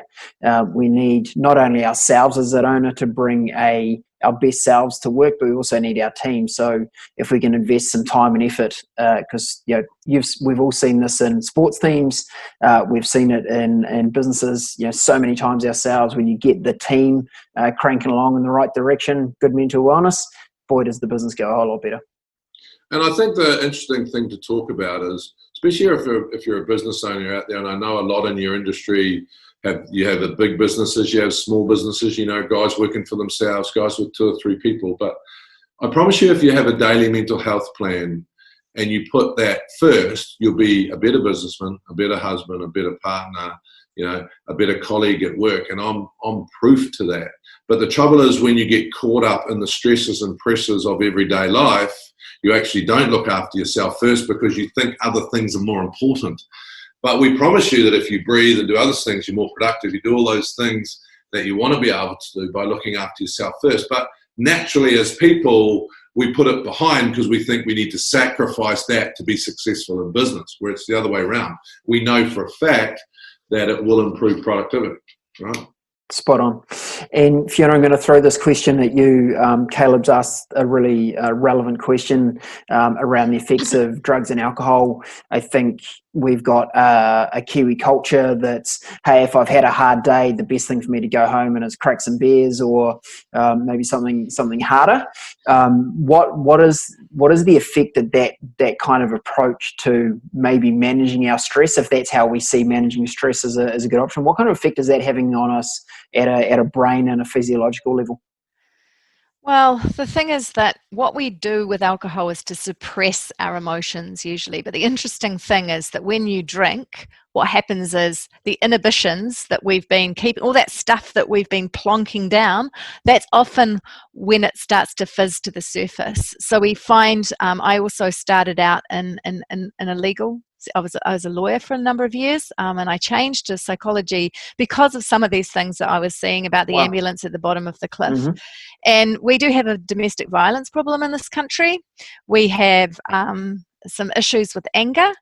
[SPEAKER 1] We need not only ourselves as an owner to bring our best selves to work, but we also need our team. So if we can invest some time and effort, because we've all seen this in sports teams, we've seen it in businesses, so many times ourselves. When you get the team cranking along in the right direction, good mental wellness, boy, does the business go a whole lot better.
[SPEAKER 2] And I think the interesting thing to talk about is, especially if you're a business owner out there, and I know a lot in your industry. You have the big businesses, you have small businesses, guys working for themselves, guys with 2 or 3 people. But I promise you, if you have a daily mental health plan and you put that first, you'll be a better businessman, a better husband, a better partner, a better colleague at work. And I'm proof to that. But the trouble is, when you get caught up in the stresses and pressures of everyday life, you actually don't look after yourself first because you think other things are more important. But we promise you that if you breathe and do other things, you're more productive. You do all those things that you want to be able to do by looking after yourself first. But naturally, as people, we put it behind because we think we need to sacrifice that to be successful in business, where it's the other way around. We know for a fact that it will improve productivity, right?
[SPEAKER 1] Spot on. And Fiona, I'm going to throw this question at you. Caleb's asked a really relevant question around the effects of drugs and alcohol. I think we've got a Kiwi culture that's, hey, if I've had a hard day, the best thing for me to go home and is crack some beers or maybe something harder. What is the effect that kind of approach to maybe managing our stress, if that's how we see managing stress as a good option? What kind of effect is that having on us at a brain and a physiological level?
[SPEAKER 3] Well, the thing is that what we do with alcohol is to suppress our emotions usually. But the interesting thing is that when you drink, what happens is the inhibitions that we've been keeping, all that stuff that we've been plonking down, that's often when it starts to fizz to the surface. So we find, I also started out in a legal, I was a lawyer for a number of years, and I changed to psychology because of some of these things that I was seeing about the ambulance at the bottom of the cliff. Mm-hmm. And we do have a domestic violence problem in this country. We have some issues with anger.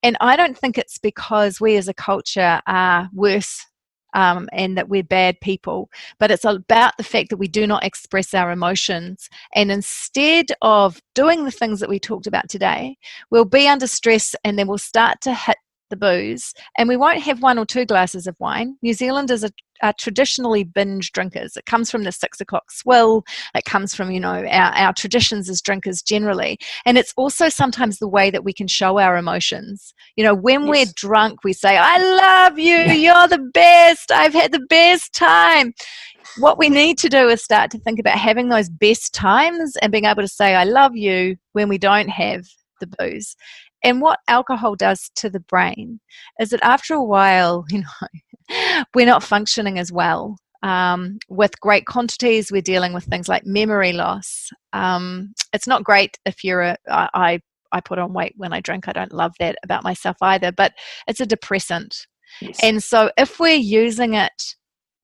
[SPEAKER 3] And I don't think it's because we as a culture are worse and that we're bad people, but it's about the fact that we do not express our emotions. And instead of doing the things that we talked about today, we'll be under stress and then we'll start to hit the booze, and we won't have 1 or 2 glasses of wine. New Zealanders are traditionally binge drinkers. It comes from the 6 o'clock swill. It comes from, our traditions as drinkers generally. And it's also sometimes the way that we can show our emotions. When we're drunk, we say, I love you, you're the best, I've had the best time. What we need to do is start to think about having those best times and being able to say, I love you, when we don't have the booze. And what alcohol does to the brain is that after a while, we're not functioning as well. With great quantities, we're dealing with things like memory loss. It's not great if I put on weight when I drink. I don't love that about myself either, but it's a depressant. Yes. And so if we're using it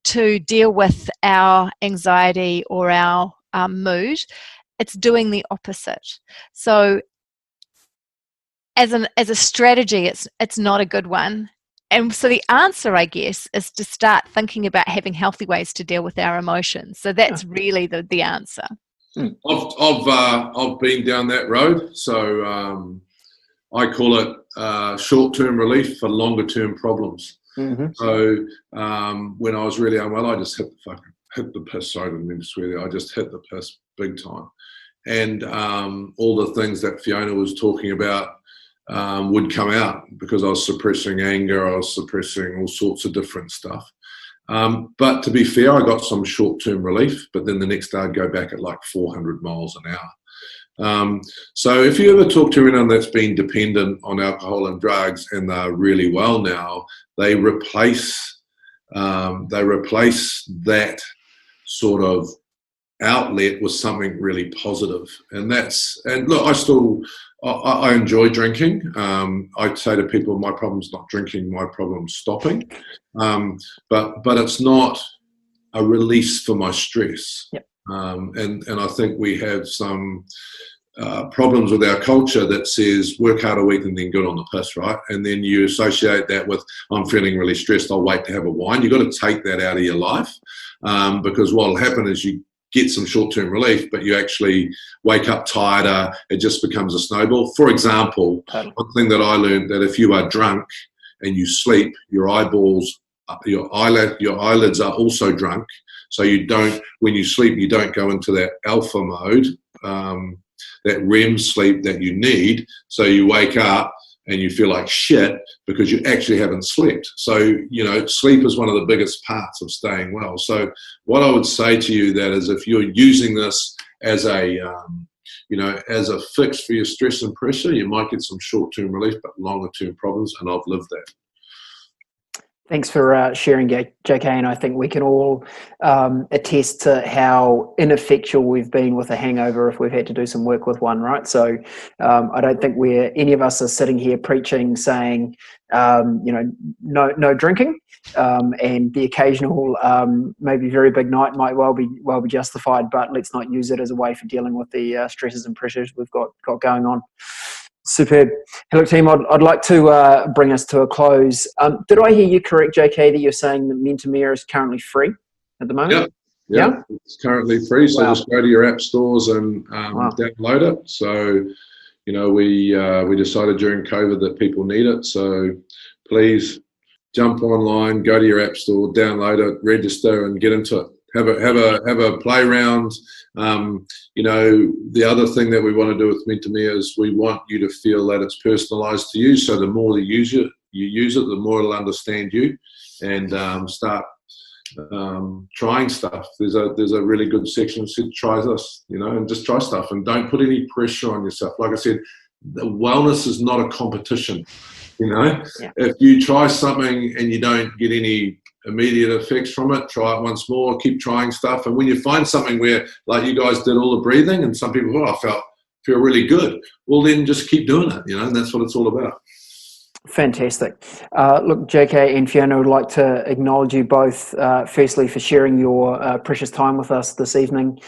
[SPEAKER 3] to deal with our anxiety or our mood, it's doing the opposite. So as a strategy, it's not a good one. And so the answer, I guess, is to start thinking about having healthy ways to deal with our emotions. So that's really the answer.
[SPEAKER 2] I've been down that road. So I call it short-term relief for longer-term problems. Mm-hmm. So when I was really unwell, I just hit the piss. Sorry, I didn't mean to swear there. I just hit the piss big time. And all the things that Fiona was talking about would come out because I was suppressing anger, I was suppressing all sorts of different stuff. But to be fair, I got some short-term relief, but then the next day I'd go back at like 400 miles an hour. So if you ever talk to anyone that's been dependent on alcohol and drugs and they're really well now, they replace that sort of outlet with something really positive. And look, I enjoy drinking. I say to people, my problem's not drinking, my problem's stopping. But it's not a release for my stress. Yep. And I think we have some problems with our culture that says work hard a week and then good on the piss, right? And then you associate that with I'm feeling really stressed, I'll wait to have a wine. You've got to take that out of your life because what will happen is you get some short-term relief, but you actually wake up tireder. It just becomes a snowball. For example, one thing that I learned that if you are drunk and you sleep, your eyeballs, your eyelids are also drunk. So when you sleep, you don't go into that alpha mode, that REM sleep that you need. So you wake up and you feel like shit because you actually haven't slept. So, sleep is one of the biggest parts of staying well. So what I would say to you that is if you're using this as a fix for your stress and pressure, you might get some short-term relief, but longer-term problems, and I've lived that.
[SPEAKER 1] Thanks for sharing, JK, and I think we can all attest to how ineffectual we've been with a hangover if we've had to do some work with one, right? So I don't think any of us are sitting here preaching, saying, no drinking, and the occasional maybe very big night might well be justified, but let's not use it as a way for dealing with the stresses and pressures we've got going on. Superb. Hello, team. I'd like to bring us to a close. Did I hear you correct, JK, that you're saying that Mentamere is currently free at the moment?
[SPEAKER 2] Yeah. It's currently free. So just go to your app stores and download it. So, we decided during COVID that people need it. So please jump online, go to your app store, download it, register, and get into it. Have a play around. The other thing that we want to do with Mentamere is we want you to feel that it's personalised to you. So the more you use it, the more it'll understand you, and start trying stuff. There's a really good section that said try this, and just try stuff, and don't put any pressure on yourself. Like I said, the wellness is not a competition. If you try something and you don't get any immediate effects from it, try it once more, keep trying stuff, and when you find something where, like you guys did all the breathing, and some people, I feel really good, well then just keep doing it, and that's what it's all about.
[SPEAKER 1] Fantastic. Look, JK and Fiona, would like to acknowledge you both, firstly, for sharing your precious time with us this evening.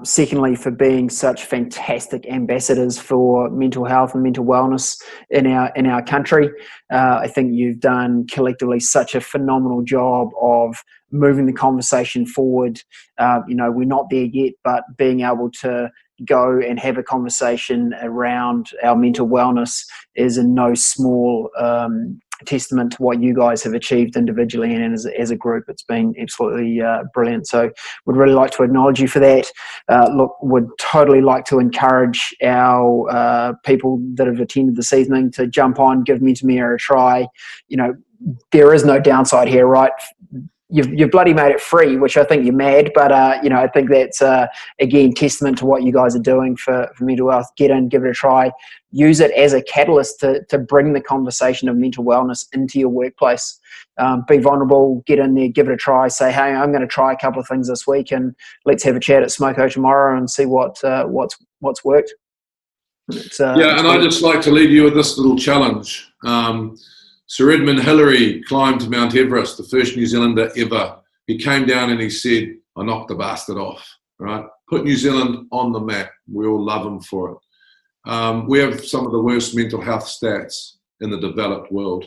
[SPEAKER 1] Secondly, for being such fantastic ambassadors for mental health and mental wellness in our country. I think you've done collectively such a phenomenal job of moving the conversation forward. We're not there yet, but being able to go and have a conversation around our mental wellness is in no small testament to what you guys have achieved individually and as a group. It's been absolutely brilliant. So would really like to acknowledge you for that. Would totally like to encourage our people that have attended this evening to jump on, give Mentor a try. There is no downside here, right? You've bloody made it free, which I think you're mad, but I think that's again testament to what you guys are doing for mental health. Get in, give it a try, use it as a catalyst to bring the conversation of mental wellness into your workplace. Be vulnerable, get in there, give it a try. Say, hey, I'm going to try a couple of things this week, and let's have a chat at Smoko tomorrow and see what's worked.
[SPEAKER 2] I'd just like to leave you with this little challenge. Sir Edmund Hillary climbed Mount Everest, the first New Zealander ever. He came down and he said, I knocked the bastard off, right? Put New Zealand on the map. We all love him for it. We have some of the worst mental health stats in the developed world.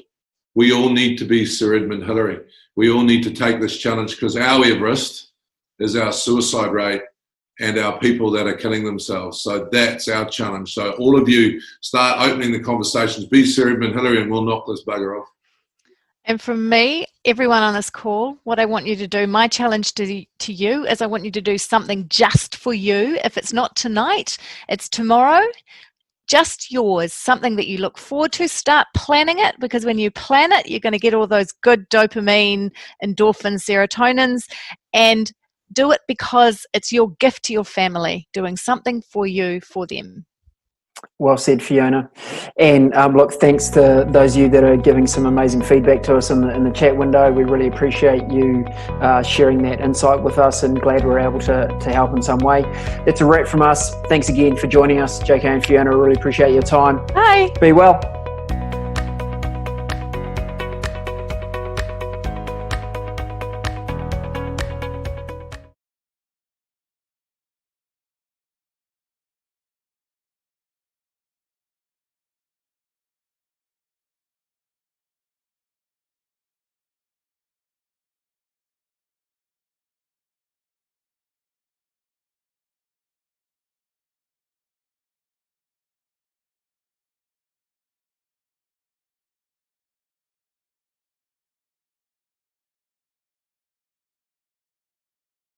[SPEAKER 2] We all need to be Sir Edmund Hillary. We all need to take this challenge because our Everest is our suicide rate and our people that are killing themselves. So that's our challenge. So all of you start opening the conversations. Be Sir Edmund Hillary and we'll knock this bugger off.
[SPEAKER 3] And from me, everyone on this call, what I want you to do, my challenge to you is I want you to do something just for you. If it's not tonight, it's tomorrow. Just yours, something that you look forward to. Start planning it, because when you plan it, you're going to get all those good dopamine, endorphins, serotonins, and do it because it's your gift to your family, doing something for you, for them.
[SPEAKER 1] Well said, Fiona. And thanks to those of you that are giving some amazing feedback to us in the chat window. We really appreciate you sharing that insight with us, and glad we're able to help in some way. That's a wrap from us. Thanks again for joining us, JK and Fiona. Really appreciate your time.
[SPEAKER 3] Bye.
[SPEAKER 1] Be well.